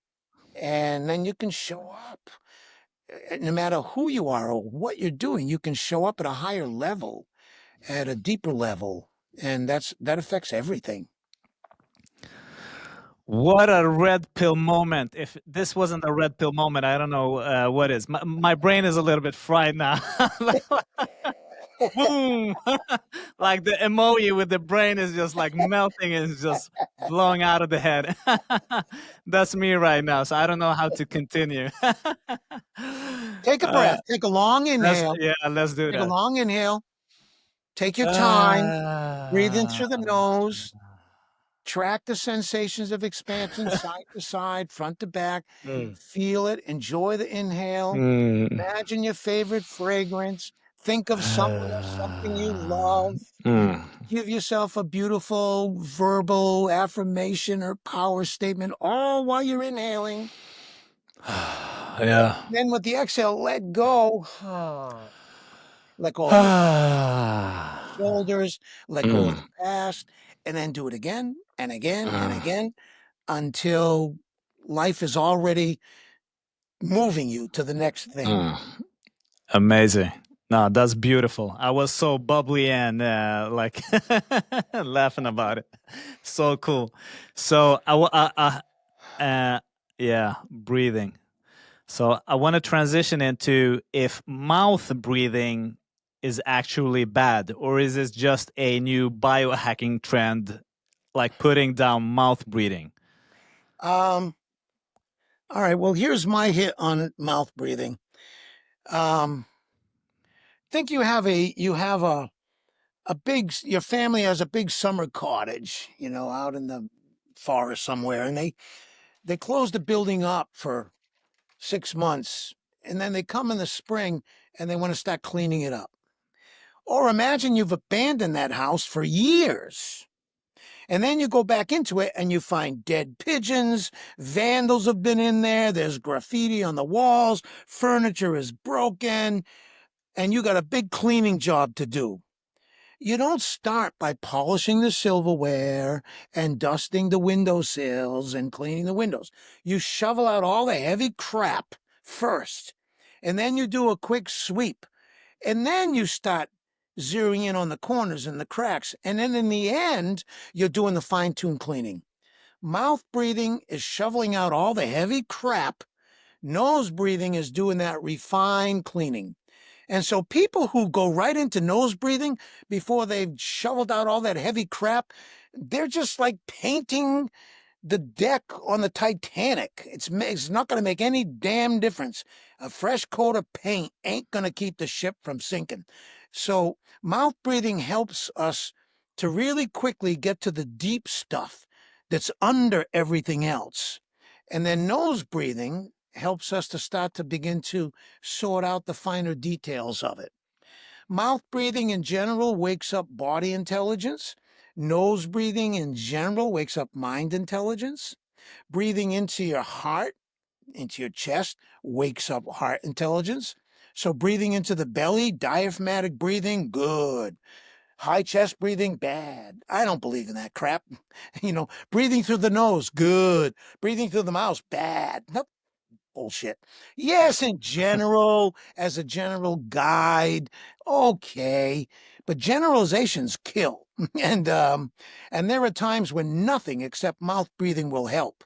and then you can show up. No matter who you are or what you're doing, you can show up at a higher level, at a deeper level, and that affects everything. What a red pill moment. If this wasn't a red pill moment, I don't know what is. My brain is a little bit fried now. Boom. Like the emoji with the brain is just like melting and it's just blowing out of the head. That's me right now. So I don't know how to continue. Take a uh, breath. Take a long inhale. let's do Take a that. long inhale. Take your time. Breathe in Ah. through the nose. Track the sensations of expansion side to side, front to back. Mm. Feel it. Enjoy the inhale. Mm. Imagine your favorite fragrance. Think of someone or something you love. Mm. Give yourself a beautiful verbal affirmation or power statement, all while you're inhaling. Yeah. Then with the exhale, let go. Let go of your Ah. shoulders, let go of Mm. the past, and then do it again and again and Mm. again until life is already moving you to the next thing. Mm. Amazing. No, that's beautiful. I was so bubbly and like laughing about it. So cool. So uh, yeah, breathing. So I want to transition into if mouth breathing is actually bad, or is this just a new biohacking trend, like putting down mouth breathing? Um, all right, well, here's my hit on mouth breathing. Um, think you have a big your family has a big summer cottage, out in the forest somewhere, and they close the building up for 6 months, and then they come in the spring and they want to start cleaning it up. Or imagine you've abandoned that house for years. And then you go back into it and you find dead pigeons, vandals have been in there, there's graffiti on the walls, furniture is broken, and you got a big cleaning job to do. You don't start by polishing the silverware and dusting the windowsills and cleaning the windows. You shovel out all the heavy crap first, and then you do a quick sweep, and then you start zeroing in on the corners and the cracks. And then in the end, you're doing the fine tune cleaning. Mouth breathing is shoveling out all the heavy crap. Nose breathing is doing that refined cleaning. And so people who go right into nose breathing before they've shoveled out all that heavy crap, they're just like painting the deck on the Titanic. It's not going to make any damn difference. A fresh coat of paint ain't going to keep the ship from sinking. So mouth breathing helps us to really quickly get to the deep stuff that's under everything else. And then nose breathing helps us to start to begin to sort out the finer details of it. Mouth breathing in general wakes up body intelligence. Nose breathing in general wakes up mind intelligence. Breathing into your heart, into your chest, wakes up heart intelligence. So breathing into the belly, diaphragmatic breathing, good. High chest breathing, bad. I don't believe in that crap. Breathing through the nose, good. Breathing through the mouth, bad. Nope, bullshit. Yes, in general, as a general guide, okay, but generalizations kill. And there are times when nothing except mouth breathing will help.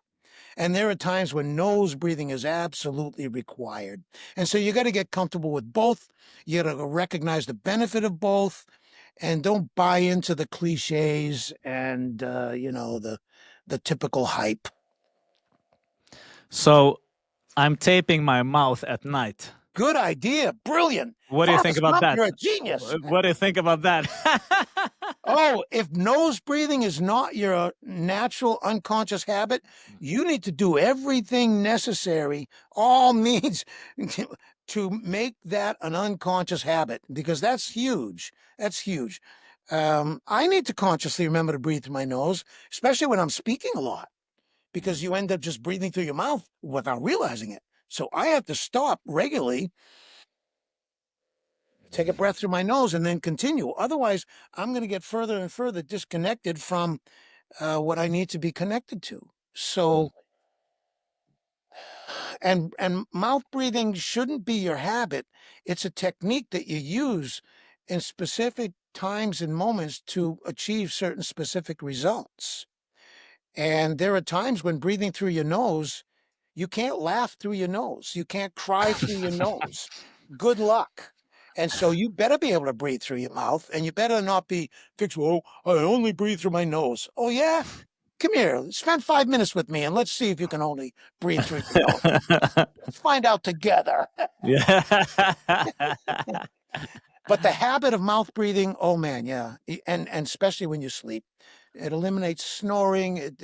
And there are times when nose breathing is absolutely required. And so you got to get comfortable with both. You got to recognize the benefit of both, and don't buy into the cliches and the typical hype. So I'm taping my mouth at night. Good idea. Brilliant. What do you think Forrest about Gump, that? you're a genius. What do you think about that? Oh, if nose breathing is not your natural unconscious habit, you need to do everything necessary, all means to make that an unconscious habit, because that's huge. That's huge. I need to consciously remember to breathe through my nose, especially when I'm speaking a lot, because you end up just breathing through your mouth without realizing it. So I have to stop regularly, take a breath through my nose, and then continue. Otherwise, I'm going to get further and further disconnected from what I need to be connected to. So, and mouth breathing shouldn't be your habit. It's a technique that you use in specific times and moments to achieve certain specific results. And there are times when breathing through your nose, you can't laugh through your nose. You can't cry through your nose. Good luck. And so you better be able to breathe through your mouth, and you better not be fixed. Oh, I only breathe through my nose. Oh, yeah? Come here. Spend 5 minutes with me, and let's see if you can only breathe through your nose. Let's find out together. Yeah. But the habit of mouth breathing, oh man, yeah, and especially when you sleep, it eliminates snoring.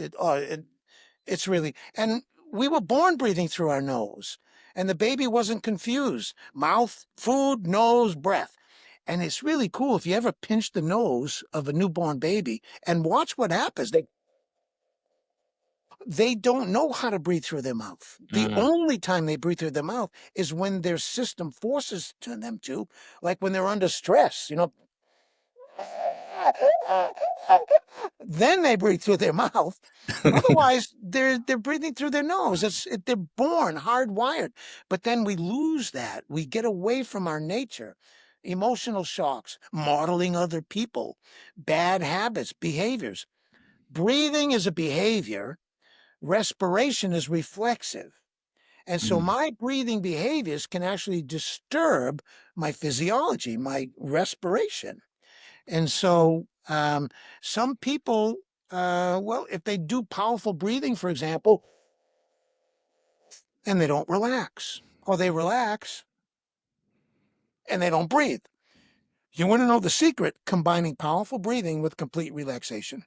It's really, and we were born breathing through our nose, and the baby wasn't confused. Mouth, food, nose, breath. And it's really cool if you ever pinch the nose of a newborn baby and watch what happens. They don't know how to breathe through their mouth. The Mm. only time they breathe through their mouth is when their system forces them to, like when they're under stress, then they breathe through their mouth. Otherwise, they're breathing through their nose. They're born hardwired. But then we lose that. We get away from our nature. Emotional shocks, modeling other people, bad habits, behaviors. Breathing is a behavior. Respiration is reflexive. And so Mm. my breathing behaviors can actually disturb my physiology, my respiration. And so some people, well, if they do powerful breathing, for example, and they don't relax, or they relax and they don't breathe. You want to know the secret? Combining powerful breathing with complete relaxation.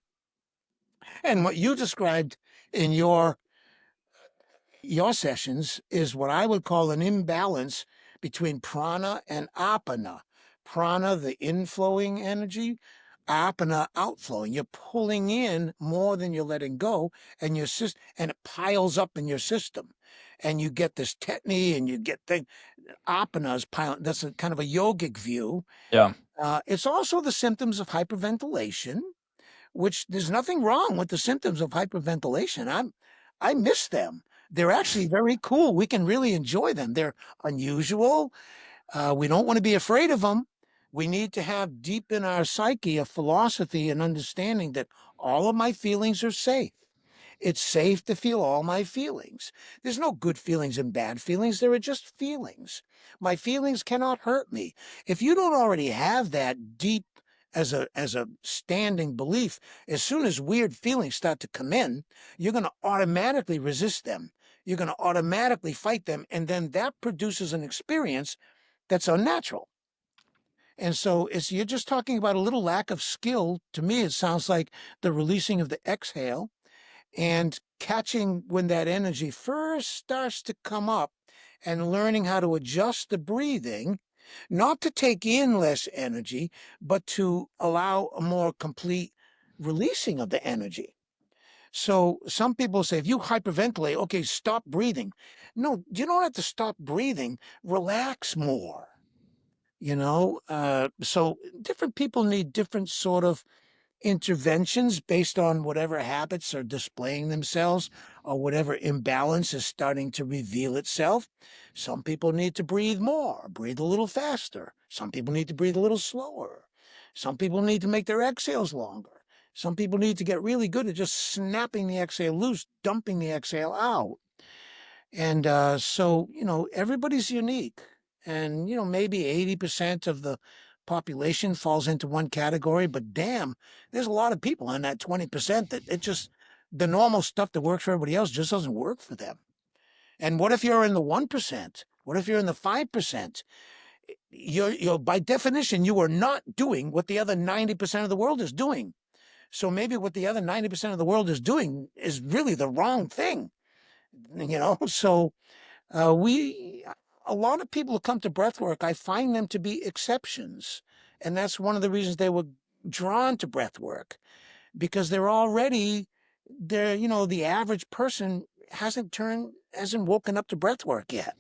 And what you described in your sessions is what I would call an imbalance between prana and apana. Prana, the inflowing energy, apana, outflowing. You're pulling in more than you're letting go, and and it piles up in your system. And you get this tetany, and you get the apana is piling. That's a kind of a yogic view. Yeah. It's also the symptoms of hyperventilation, which there's nothing wrong with the symptoms of hyperventilation. I miss them. They're actually very cool. We can really enjoy them. They're unusual. We don't want to be afraid of them. We need to have deep in our psyche a philosophy and understanding that all of my feelings are safe. It's safe to feel all my feelings. There's no good feelings and bad feelings. There are just feelings. My feelings cannot hurt me. If you don't already have that deep as a standing belief, as soon as weird feelings start to come in, you're going to automatically resist them. You're going to automatically fight them. And then that produces an experience that's unnatural. And so you're just talking about a little lack of skill. To me, it sounds like the releasing of the exhale and catching when that energy first starts to come up and learning how to adjust the breathing, not to take in less energy, but to allow a more complete releasing of the energy. So some people say, if you hyperventilate, okay, stop breathing. No, you don't have to stop breathing. Relax more. So different people need different sort of interventions based on whatever habits are displaying themselves or whatever imbalance is starting to reveal itself. Some people need to breathe more, breathe a little faster. Some people need to breathe a little slower. Some people need to make their exhales longer. Some people need to get really good at just snapping the exhale loose, dumping the exhale out. And so, everybody's unique. And, maybe 80% of the population falls into one category, but damn, there's a lot of people in that 20% that the normal stuff that works for everybody else just doesn't work for them. And what if you're in the 1%? What if you're in the 5%? You're by definition, you are not doing what the other 90% of the world is doing. So maybe what the other 90% of the world is doing is really the wrong thing, So a lot of people who come to breathwork, I find them to be exceptions. And that's one of the reasons they were drawn to breathwork, because the average person hasn't woken up to breathwork yet.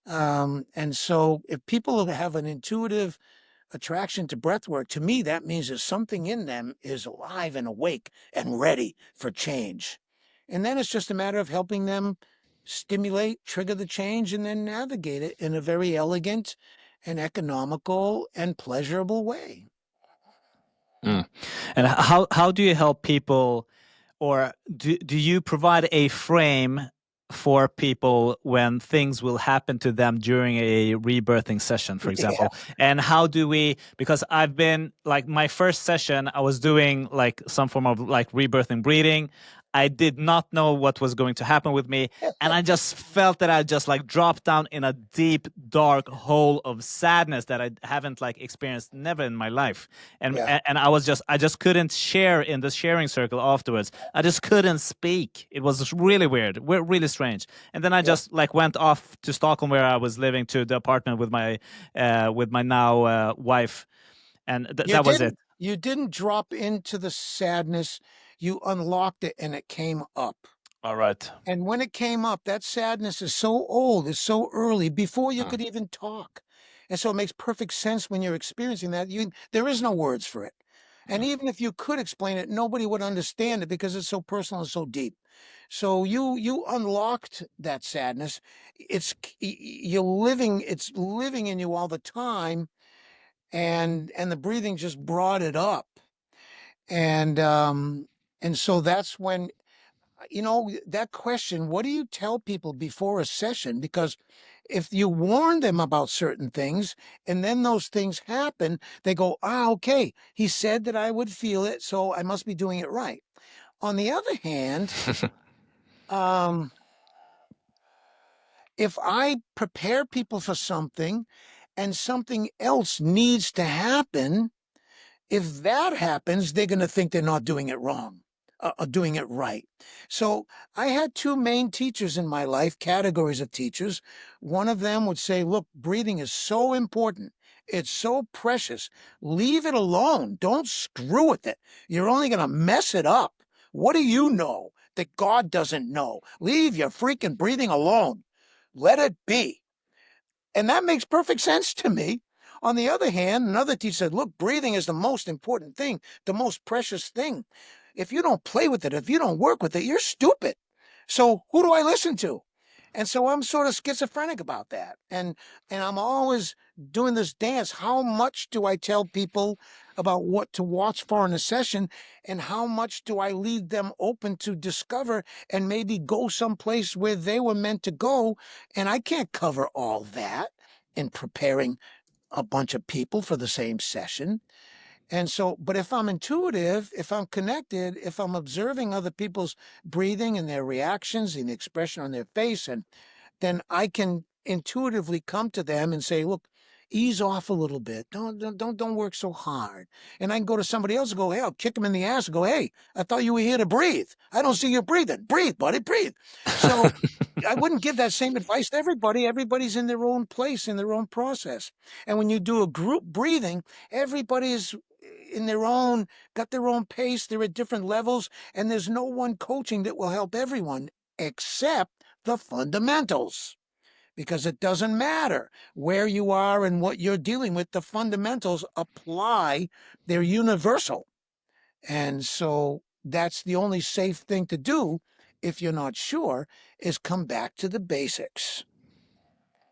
And so if people have an intuitive attraction to breathwork, to me, that means that something in them is alive and awake and ready for change. And then it's just a matter of helping them stimulate, trigger the change, and then navigate it in a very elegant and economical and pleasurable way. Mm. And how do you help people, or do you provide a frame for people when things will happen to them during a rebirthing session, for Yeah. example? And how do we, because I've been like my first session, I was doing like some form of like rebirthing breathing. I did not know what was going to happen with me. And I just felt that I just like dropped down in a deep, dark hole of sadness that I haven't like experienced never in my life. And Yeah. and I just couldn't share in the sharing circle afterwards. I just couldn't speak. It was really weird, really strange. And then I Yeah. just like went off to Stockholm where I was living, to the apartment with my now wife, and You that was it. didn't drop into the sadness. You unlocked it and it came up. All right. And when it came up, that sadness is so old, is so early, before you Mm. could even talk. And so it makes perfect sense when you're experiencing that. There is no words for it. And even if you could explain it, nobody would understand it because it's so personal and so deep. So you unlocked that sadness. It's living in you all the time, and the breathing just brought it up. And and so that's when, that question, what do you tell people before a session? Because if you warn them about certain things and then those things happen, they go, okay, he said that I would feel it, so I must be doing it right. On the other hand, um, if I prepare people for something and something else needs to happen, if that happens, they're going to think they're not doing it wrong, doing it right. So I had two main teachers in my life, categories of teachers. One of them would say, look, breathing is so important. It's so precious. Leave it alone. Don't screw with it. You're only going to mess it up. What do you know that God doesn't know? Leave your freaking breathing alone. Let it be. And that makes perfect sense to me. On the other hand, another teacher said, look, breathing is the most important thing, the most precious thing. If you don't play with it, if you don't work with it, you're stupid. So who do I listen to? And so I'm sort of schizophrenic about that. And I'm always doing this dance. How much do I tell people about what to watch for in a session? And how much do I leave them open to discover and maybe go someplace where they were meant to go? And I can't cover all that in preparing a bunch of people for the same session. And so, but if I'm intuitive, if I'm connected, if I'm observing other people's breathing and their reactions and the expression on their face, and then I can intuitively come to them and say, look, ease off a little bit. Don't work so hard. And I can go to somebody else and go, hey, I'll kick them in the ass and go, hey, I thought you were here to breathe. I don't see you breathing. Breathe, buddy, breathe. So I wouldn't give that same advice to everybody. Everybody's in their own place, in their own process. And when you do a group breathing, everybody is in their own, got their own pace. They're at different levels, and there's no one coaching that will help everyone except the fundamentals, because it doesn't matter where you are and what you're dealing with. The fundamentals apply, they're universal. And so that's the only safe thing to do if you're not sure, is come back to the basics.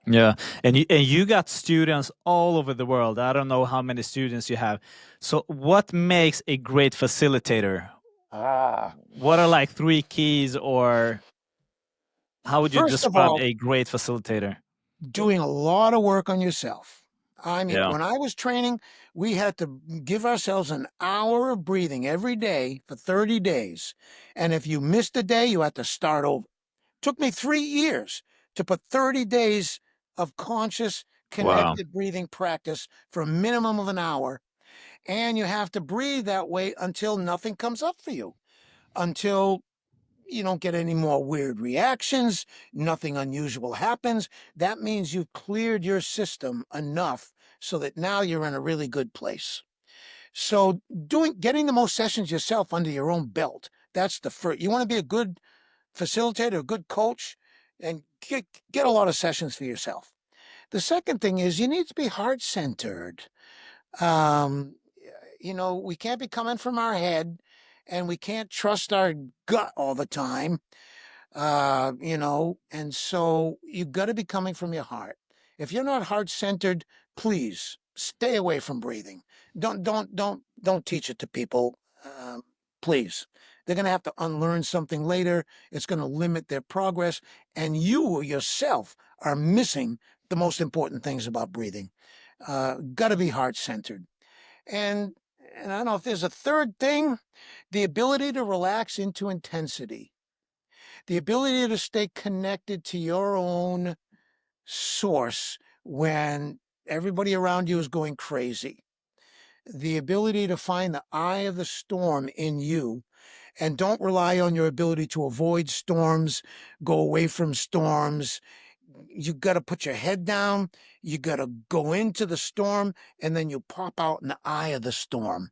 Yeah, and you got students all over the world. I don't know how many students you have. So, what makes a great facilitator? Ah, What are like three keys, or how would you first of describe all, a great facilitator? doing a lot of work on yourself. I mean, Yeah. when I was training, we had to give ourselves an hour of breathing every day for 30 days. And if you missed a day, you had to start over. Took me 3 years to put 30 days of conscious, Wow. connected breathing practice for a minimum of an hour. And you have to breathe that way until nothing comes up for you, until you don't get any more weird reactions, nothing unusual happens. That means you've cleared your system enough so that now you're in a really good place. So getting the most sessions yourself under your own belt, that's the first. You want to be a good facilitator, a good coach, and get a lot of sessions for yourself. The second thing is you need to be heart-centered. Um, we can't be coming from our head, and we can't trust our gut all the time. And so you got to be coming from your heart. If you're not heart-centered, please stay away from breathing. Don't teach it to people, please. They're going to have to unlearn something later. It's going to limit their progress. And you yourself are missing the most important things about breathing. Got to be heart centered. And, and I don't know if there's a third thing, the ability to relax into intensity, the ability to stay connected to your own source when everybody around you is going crazy, the ability to find the eye of the storm in you, and don't rely on your ability to avoid storms, go away from storms. You got to put your head down, you got to go into the storm, and then you pop out in the eye of the storm.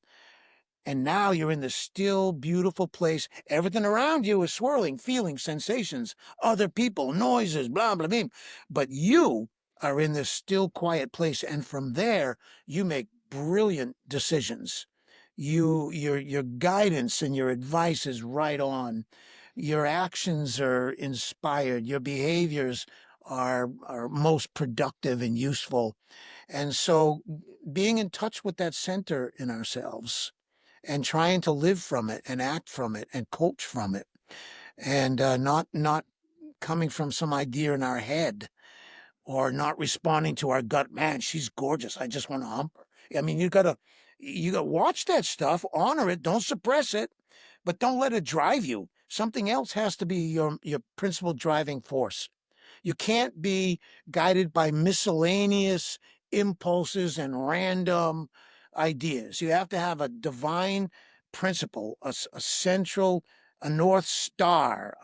And now you're in this still, beautiful place. Everything around you is swirling, feelings, sensations, other people, noises, blah, blah, blah. But you are in this still, quiet place. And from there, you make brilliant decisions. Your guidance and your advice is right on. Your actions are inspired. Your behaviors are most productive and useful. And so being in touch with that center in ourselves and trying to live from it and act from it and coach from it, and not coming from some idea in our head, or not responding to our gut. Man, she's gorgeous, I just want to hump her. I mean, you gotta watch that stuff, honor it, don't suppress it, but don't let it drive you. Something else has to be your principal driving force. You can't be guided by miscellaneous impulses and random ideas. You have to have a divine principle, a central, a north star,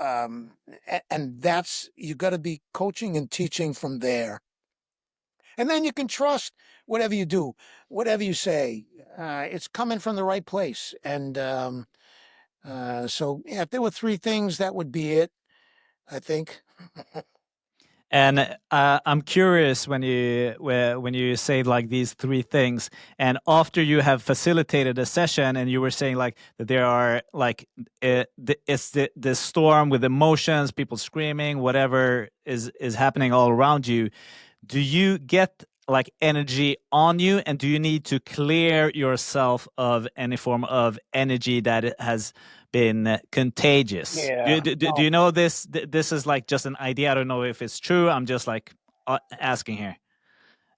and that's, you got to be coaching and teaching from there. And then you can trust whatever you do, whatever you say, it's coming from the right place. And so, yeah, if there were three things, that would be it, I think. And I'm curious when you say like these three things, and after you have facilitated a session, and you were saying like that there are like it's the storm with emotions, people screaming, whatever is happening all around you. Do you get like energy on you, and do you need to clear yourself of any form of energy that it has been contagious? Yeah. Do you know this? This is like just an idea. I don't know if it's true. I'm just like asking here.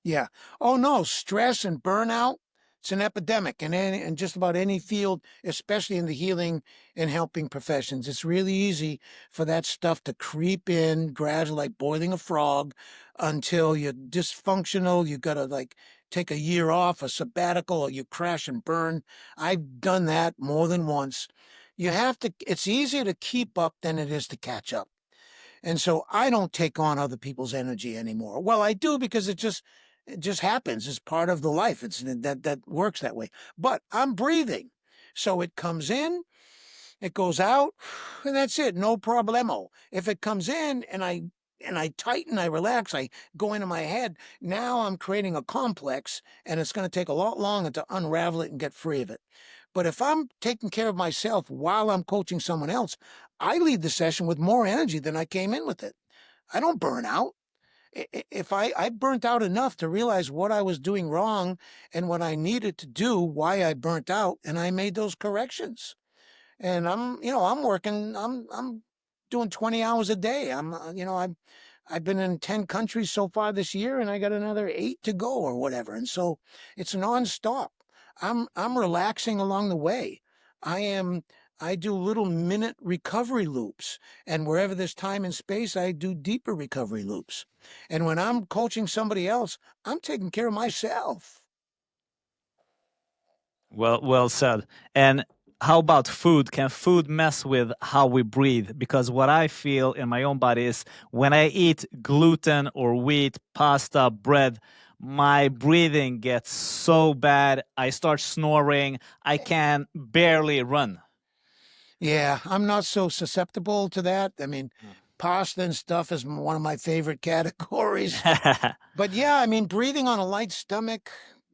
Yeah. Oh no, stress and burnout, it's an epidemic in just about any field, especially in the healing and helping professions. It's really easy for that stuff to creep in gradually, like boiling a frog, until you're dysfunctional. You got to like take a year off, a sabbatical, or you crash and burn. I've done that more than once. You have to, it's easier to keep up than it is to catch up. And so I don't take on other people's energy anymore. Well, I do because it just happens. It's part of the life. It's that works that way. But I'm breathing. So it comes in, it goes out, and that's it. No problemo. If it comes in and I tighten, I relax, I go into my head, now I'm creating a complex, and it's going to take a lot longer to unravel it and get free of it. But if I'm taking care of myself while I'm coaching someone else, I leave the session with more energy than I came in with it. I don't burn out. If I burnt out enough to realize what I was doing wrong and what I needed to do, why I burnt out, and I made those corrections. And I'm working, I'm doing 20 hours a day. I've been in 10 countries so far this year, and I got another 8 to go or whatever. And so it's nonstop. I'm relaxing along the way. I am I do little minute recovery loops, and wherever there's time and space, I do deeper recovery loops. And when I'm coaching somebody else, I'm taking care of myself. Well said. And how about food? Can food mess with how we breathe? Because what I feel in my own body is when I eat gluten or wheat, pasta, bread, my breathing gets so bad. I start snoring. I can barely run. Yeah, I'm not so susceptible to that. I mean, pasta and stuff is one of my favorite categories. But yeah, I mean, breathing on a light stomach,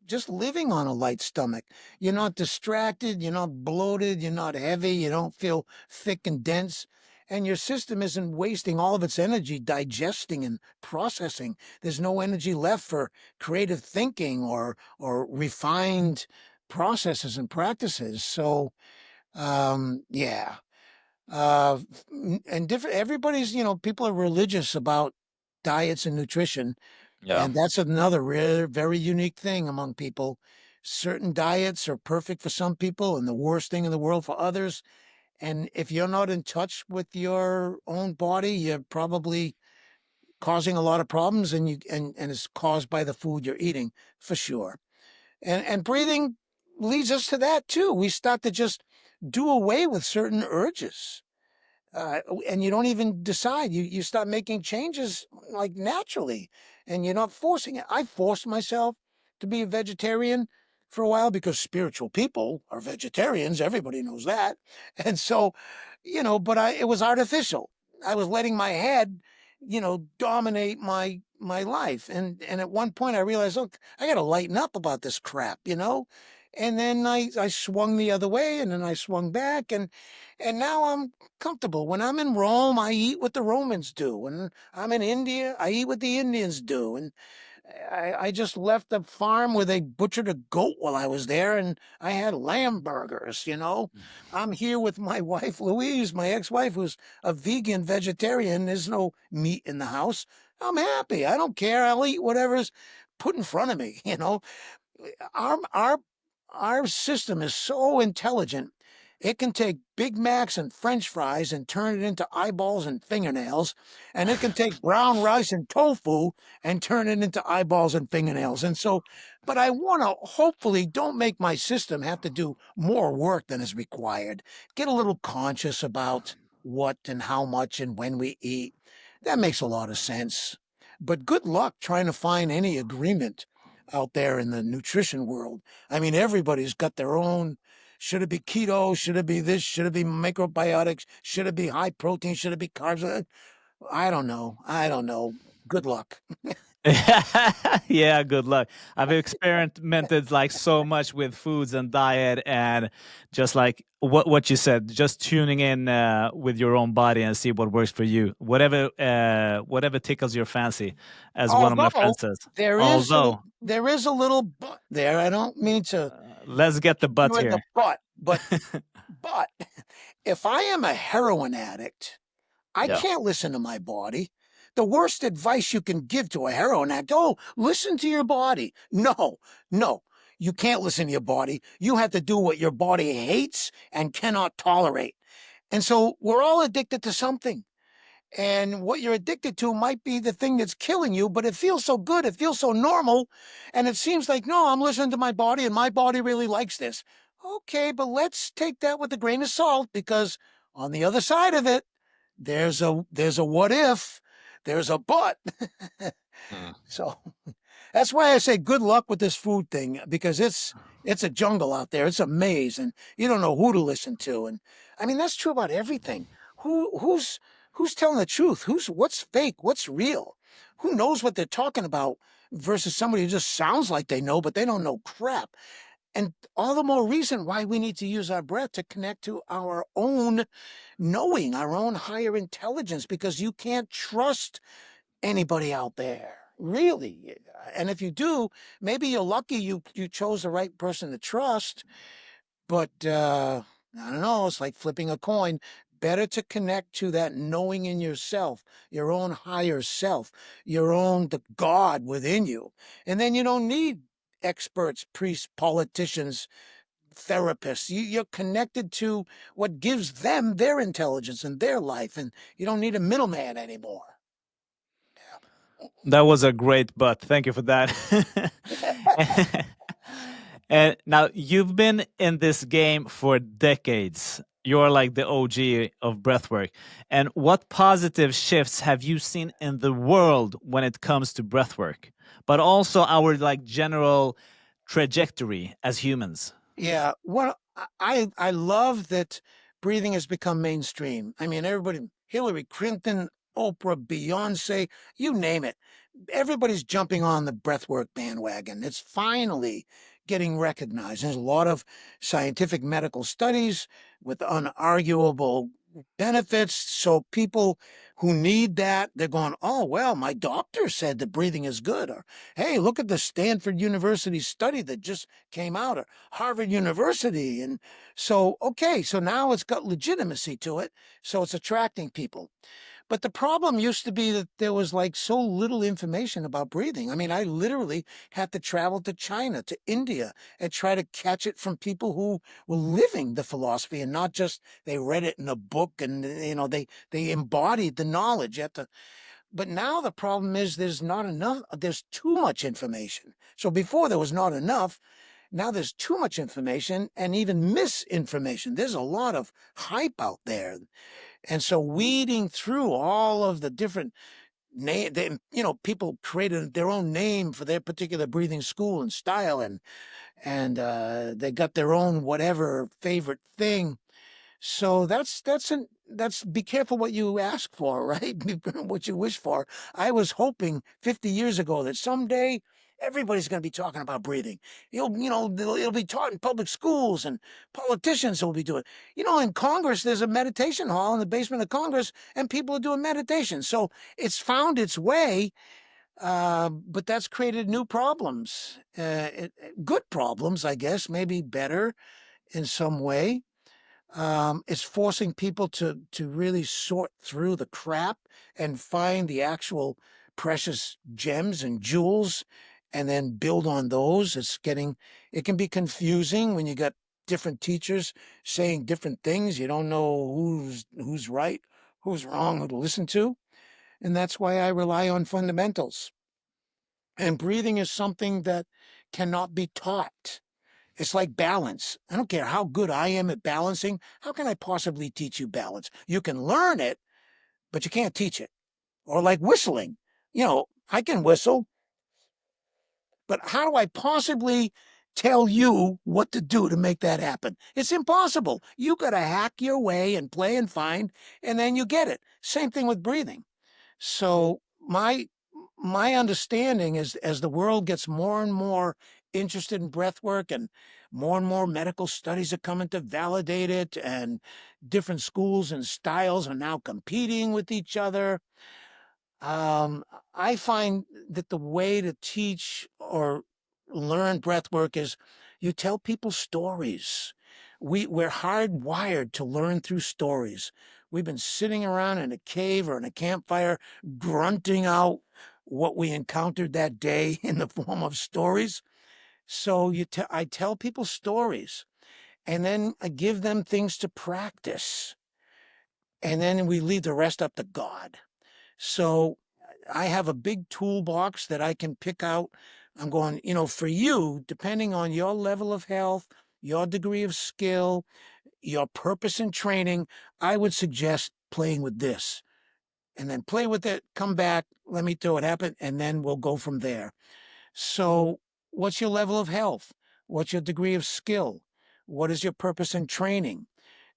just living on a light stomach. You're not distracted, you're not bloated, you're not heavy, you don't feel thick and dense. And your system isn't wasting all of its energy digesting and processing. There's no energy left for creative thinking or refined processes and practices. So Yeah. Uh, and different, everybody's, people are religious about diets and nutrition. Yeah. And that's another very unique thing among people. Certain diets are perfect for some people and the worst thing in the world for others. And if you're not in touch with your own body, you're probably causing a lot of problems and it's caused by the food you're eating for sure. And breathing leads us to that too. We start to just do away with certain urges, and you don't even decide. You start making changes like naturally, and you're not forcing it. I forced myself to be a vegetarian for a while because spiritual people are vegetarians. Everybody knows that, and so, but it was artificial. I was letting my head, dominate my life, and at one point I realized, look, I got to lighten up about this crap. And then I swung the other way, and then I swung back, and now I'm comfortable. When I'm in Rome, I eat what the Romans do. When I'm in India, I eat what the Indians do. And I just left the farm where they butchered a goat while I was there, and I had lamb burgers. I'm here with my wife, Louise, my ex-wife, who's a vegan vegetarian. There's no meat in the house. I'm happy. I don't care. I'll eat whatever's put in front of me. our our our system is so intelligent. It can take Big Macs and French fries and turn it into eyeballs and fingernails, and it can take brown rice and tofu and turn it into eyeballs and fingernails. And so, but I want to hopefully don't make my system have to do more work than is required. Get a little conscious about what and how much and when we eat. That makes a lot of sense. But good luck trying to find any agreement out there in the nutrition world. I mean, everybody's got their own. Should it be keto? Should it be this? Should it be microbiotics? Should it be high protein? Should it be carbs? I don't know. I don't know. Good luck. Yeah, good luck. I've experimented like so much with foods and diet, and just like what you said, just tuning in with your own body and see what works for you. Whatever tickles your fancy, as one of my Although friends says. there is a Although, there is a little but there. I don't mean to let's get the keep butt doing the here. but if I am a heroin addict, I Yeah. can't listen to my body. The worst advice you can give to a heroin addict, oh, listen to your body. No, no, you can't listen to your body. You have to do what your body hates and cannot tolerate. And so we're all addicted to something. And what you're addicted to might be the thing that's killing you, but it feels so good. It feels so normal. And it seems like, no, I'm listening to my body and my body really likes this. Okay, but let's take that with a grain of salt because on the other side of it, there's a what if, there's a but. Mm. So that's why I say good luck with this food thing because it's a jungle out there. It's a maze, and you don't know who to listen to. And I mean that's true about everything. Who's telling the truth? What's fake? What's real? Who knows what they're talking about versus somebody who just sounds like they know, but they don't know crap. And all the more reason why we need to use our breath to connect to our own knowing, our own higher intelligence, because you can't trust anybody out there, really. And if you do, maybe you're lucky you chose the right person to trust. But I don't know. It's like flipping a coin. Better to connect to that knowing in yourself, your own higher self, the God within you, and then you don't need experts, priests, politicians, therapists. You're connected to what gives them their intelligence and their life, and you don't need a middleman anymore. That was a great butt. Thank you for that. And now you've been in this game for decades. You're like the OG of breathwork. And what positive shifts have you seen in the world when it comes to breathwork, but also our like general trajectory as humans? Yeah, well, I love that breathing has become mainstream. I mean, everybody, Hillary Clinton, Oprah, Beyonce, you name it. Everybody's jumping on the breathwork bandwagon. It's finally getting recognized. There's a lot of scientific medical studies with unarguable benefits. So people who need that, they're going, oh, well, my doctor said that breathing is good. Or, hey, look at the Stanford University study that just came out, or Harvard University. And so, okay, so now it's got legitimacy to it. So it's attracting people. But the problem used to be that there was like so little information about breathing. I mean, I literally had to travel to China, to India, and try to catch it from people who were living the philosophy and not just they read it in a book and they embodied the knowledge at the. But now the problem is there's not enough. There's too much information. So before there was not enough. Now there's too much information and even misinformation. There's a lot of hype out there. And so weeding through all of the different name, people created their own name for their particular breathing school and style, and they got their own whatever favorite thing. So that's be careful what you ask for, right? What you wish for. I was hoping 50 years ago that someday everybody's going to be talking about breathing. It'll be taught in public schools and politicians will be doing. In Congress, there's a meditation hall in the basement of Congress, and people are doing meditation. So it's found its way, but that's created new problems, good problems, I guess, maybe better in some way. It's forcing people to really sort through the crap and find the actual precious gems and jewels and then build on those. It can be confusing when you got different teachers saying different things. You don't know who's right, who's wrong, who to listen to. And that's why I rely on fundamentals. And breathing is something that cannot be taught. It's like balance. I don't care how good I am at balancing. How can I possibly teach you balance? You can learn it, but you can't teach it. Or like whistling. I can whistle, but how do I possibly tell you what to do to make that happen? It's impossible. You got to hack your way and play and find, and then you get it. Same thing with breathing. So my understanding is as the world gets more and more interested in breath work and more medical studies are coming to validate it, and different schools and styles are now competing with each other. I find that the way to teach or learn breath work is you tell people stories. We're hardwired to learn through stories. We've been sitting around in a cave or in a campfire grunting out what we encountered that day in the form of stories. So I tell people stories, and then I give them things to practice, and then we leave the rest up to God. So I have a big toolbox that I can pick out. I'm going, for you, depending on your level of health, your degree of skill, your purpose and training, I would suggest playing with this. And then play with it, come back, let me know what happened, and then we'll go from there. So, what's your level of health? What's your degree of skill? What is your purpose and training?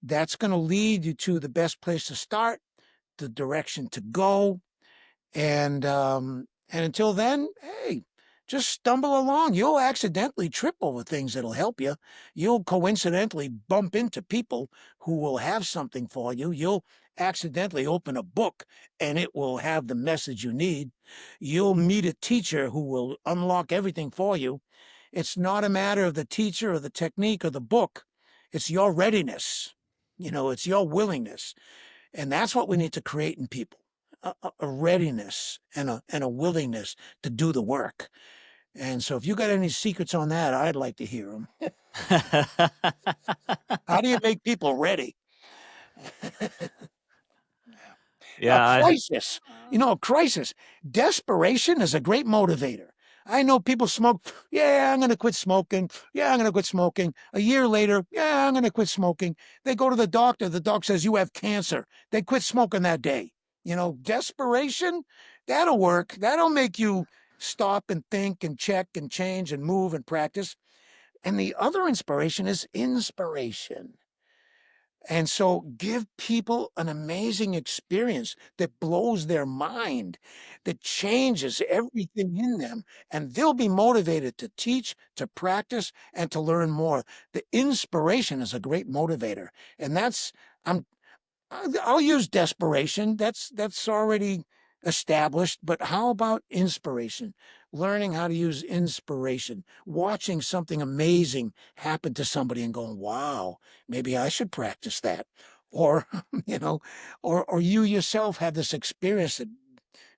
That's going to lead you to the best place to start, the direction to go, and until then, hey, just stumble along. You'll accidentally trip over things that'll help you. You'll coincidentally bump into people who will have something for you. You'll accidentally open a book and it will have the message you need. You'll meet a teacher who will unlock everything for you. It's not a matter of the teacher or the technique or the book. It's your readiness. It's your willingness. And that's what we need to create in people, a readiness and a willingness to do the work. And so if you got any secrets on that, I'd like to hear them. How do you make people ready? A Yeah. crisis. A crisis. Desperation is a great motivator. I know people smoke. Yeah, I'm going to quit smoking. Yeah, I'm going to quit smoking. A year later, yeah, I'm going to quit smoking. They go to the doctor. The doctor says, you have cancer. They quit smoking that day. Desperation, that'll work. That'll make you stop and think and check and change and move and practice. And the other inspiration is inspiration. And so give people an amazing experience that blows their mind, that changes everything in them, and they'll be motivated to teach, to practice, and to learn more. The inspiration is a great motivator. And I'm I'll use desperation. That's already established. But how about inspiration? Learning how to use inspiration, watching something amazing happen to somebody and going, "Wow, maybe I should practice that," or you know, or you yourself have this experience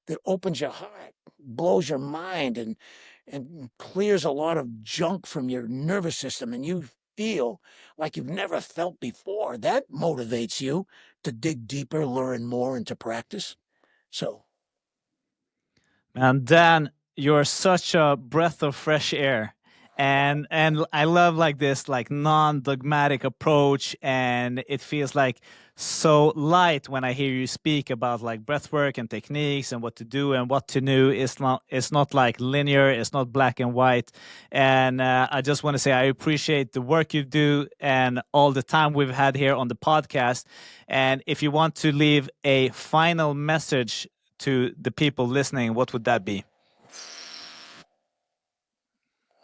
that opens your heart, blows your mind, and clears a lot of junk from your nervous system, and you feel like you've never felt before. That motivates you to dig deeper, learn more, and to practice. So, And Dan, you're such a breath of fresh air. And I love like this like non-dogmatic approach, and it feels like so light when I hear you speak about like breath work and techniques and what to do and what to do. It's not like linear, it's not black and white. And I just want to say I appreciate the work you do and all the time we've had here on the podcast. And if you want to leave a final message to the people listening, what would that be?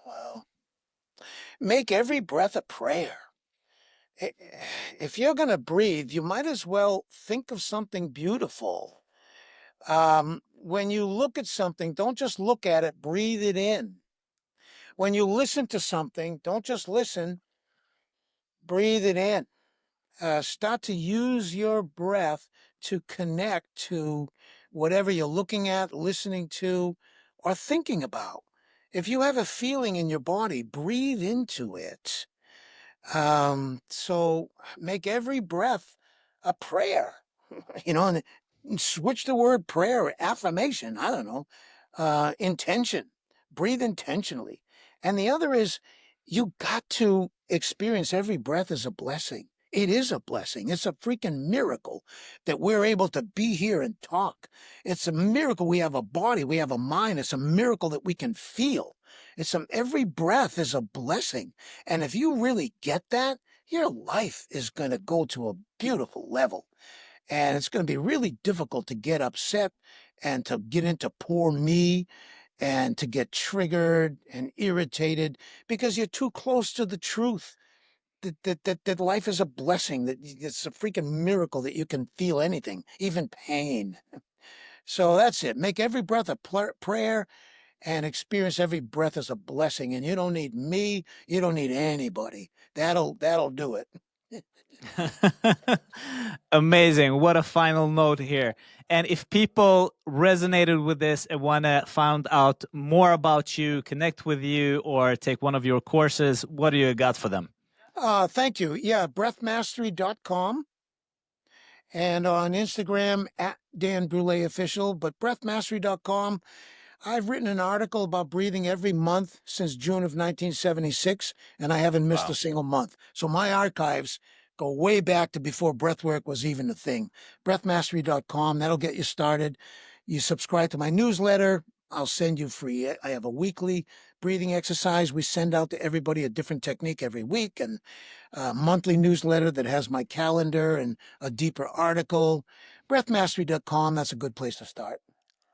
well, make every breath a prayer. If you're going to breathe, you might as well think of something beautiful. When you look at something, don't just look at it, breathe it in. When you listen to something, don't just listen, breathe it in. Start to use your breath to connect to whatever you're looking at, listening to, or thinking about. If you have a feeling in your body, breathe into it. So make every breath a prayer, and switch the word prayer, affirmation, I don't know, intention, breathe intentionally. And the other is you got to experience every breath as a blessing. It is a blessing. It's a freaking miracle that we're able to be here and talk. It's a miracle we have a body, we have a mind. It's a miracle that we can feel. Every breath is a blessing. And if you really get that, your life is going to go to a beautiful level. And it's going to be really difficult to get upset and to get into poor me and to get triggered and irritated because you're too close to the truth. That life is a blessing, that it's a freaking miracle that you can feel anything, even pain. So that's it. Make every breath a prayer and experience every breath as a blessing. And you don't need me. You don't need anybody. That'll do it. Amazing. What a final note here. And if people resonated with this and want to find out more about you, connect with you, or take one of your courses, what do you got for them? Thank you. Yeah, breathmastery.com and on Instagram at Dan Brulé Official, but breathmastery.com. I've written an article about breathing every month since June of 1976, and I haven't missed a Wow. single month. So my archives go way back to before breathwork was even a thing. Breathmastery.com, that'll get you started. You subscribe to my newsletter, I'll send you free. I have a weekly breathing exercise. We send out to everybody a different technique every week, and a monthly newsletter that has my calendar and a deeper article. Breathmastery.com, that's a good place to start.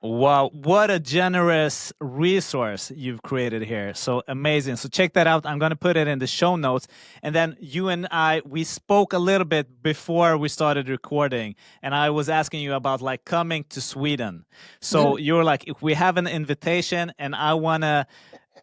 Wow, what a generous resource you've created here. So amazing. So check that out. I'm going to put it in the show notes. And then you and I, we spoke a little bit before we started recording, and I was asking you about like coming to Sweden. So you're like, if we have an invitation, and I want to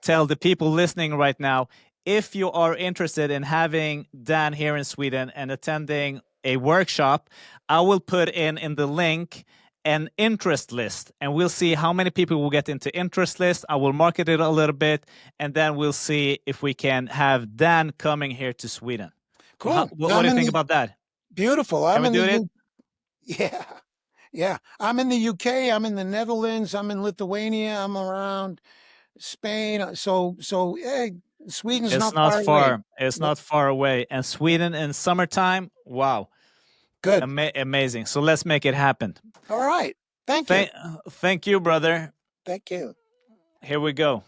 tell the people listening right now, if you are interested in having Dan here in Sweden and attending a workshop, I will put in the link an interest list, and we'll see how many people will get into interest list. I will market it a little bit, and then we'll see if we can have Dan coming here to Sweden. Cool. What do you think about that? Beautiful. Can I'm we in the do it? yeah. Yeah. I'm in the UK, I'm in the Netherlands, I'm in Lithuania, I'm around Spain. So hey, Sweden's It's not not far away. far. It's Nope. not far away. And Sweden in summertime, wow, Good. amazing. So let's make it happen. All right. Thank you. Thank, thank you, brother. Thank you. Here we go.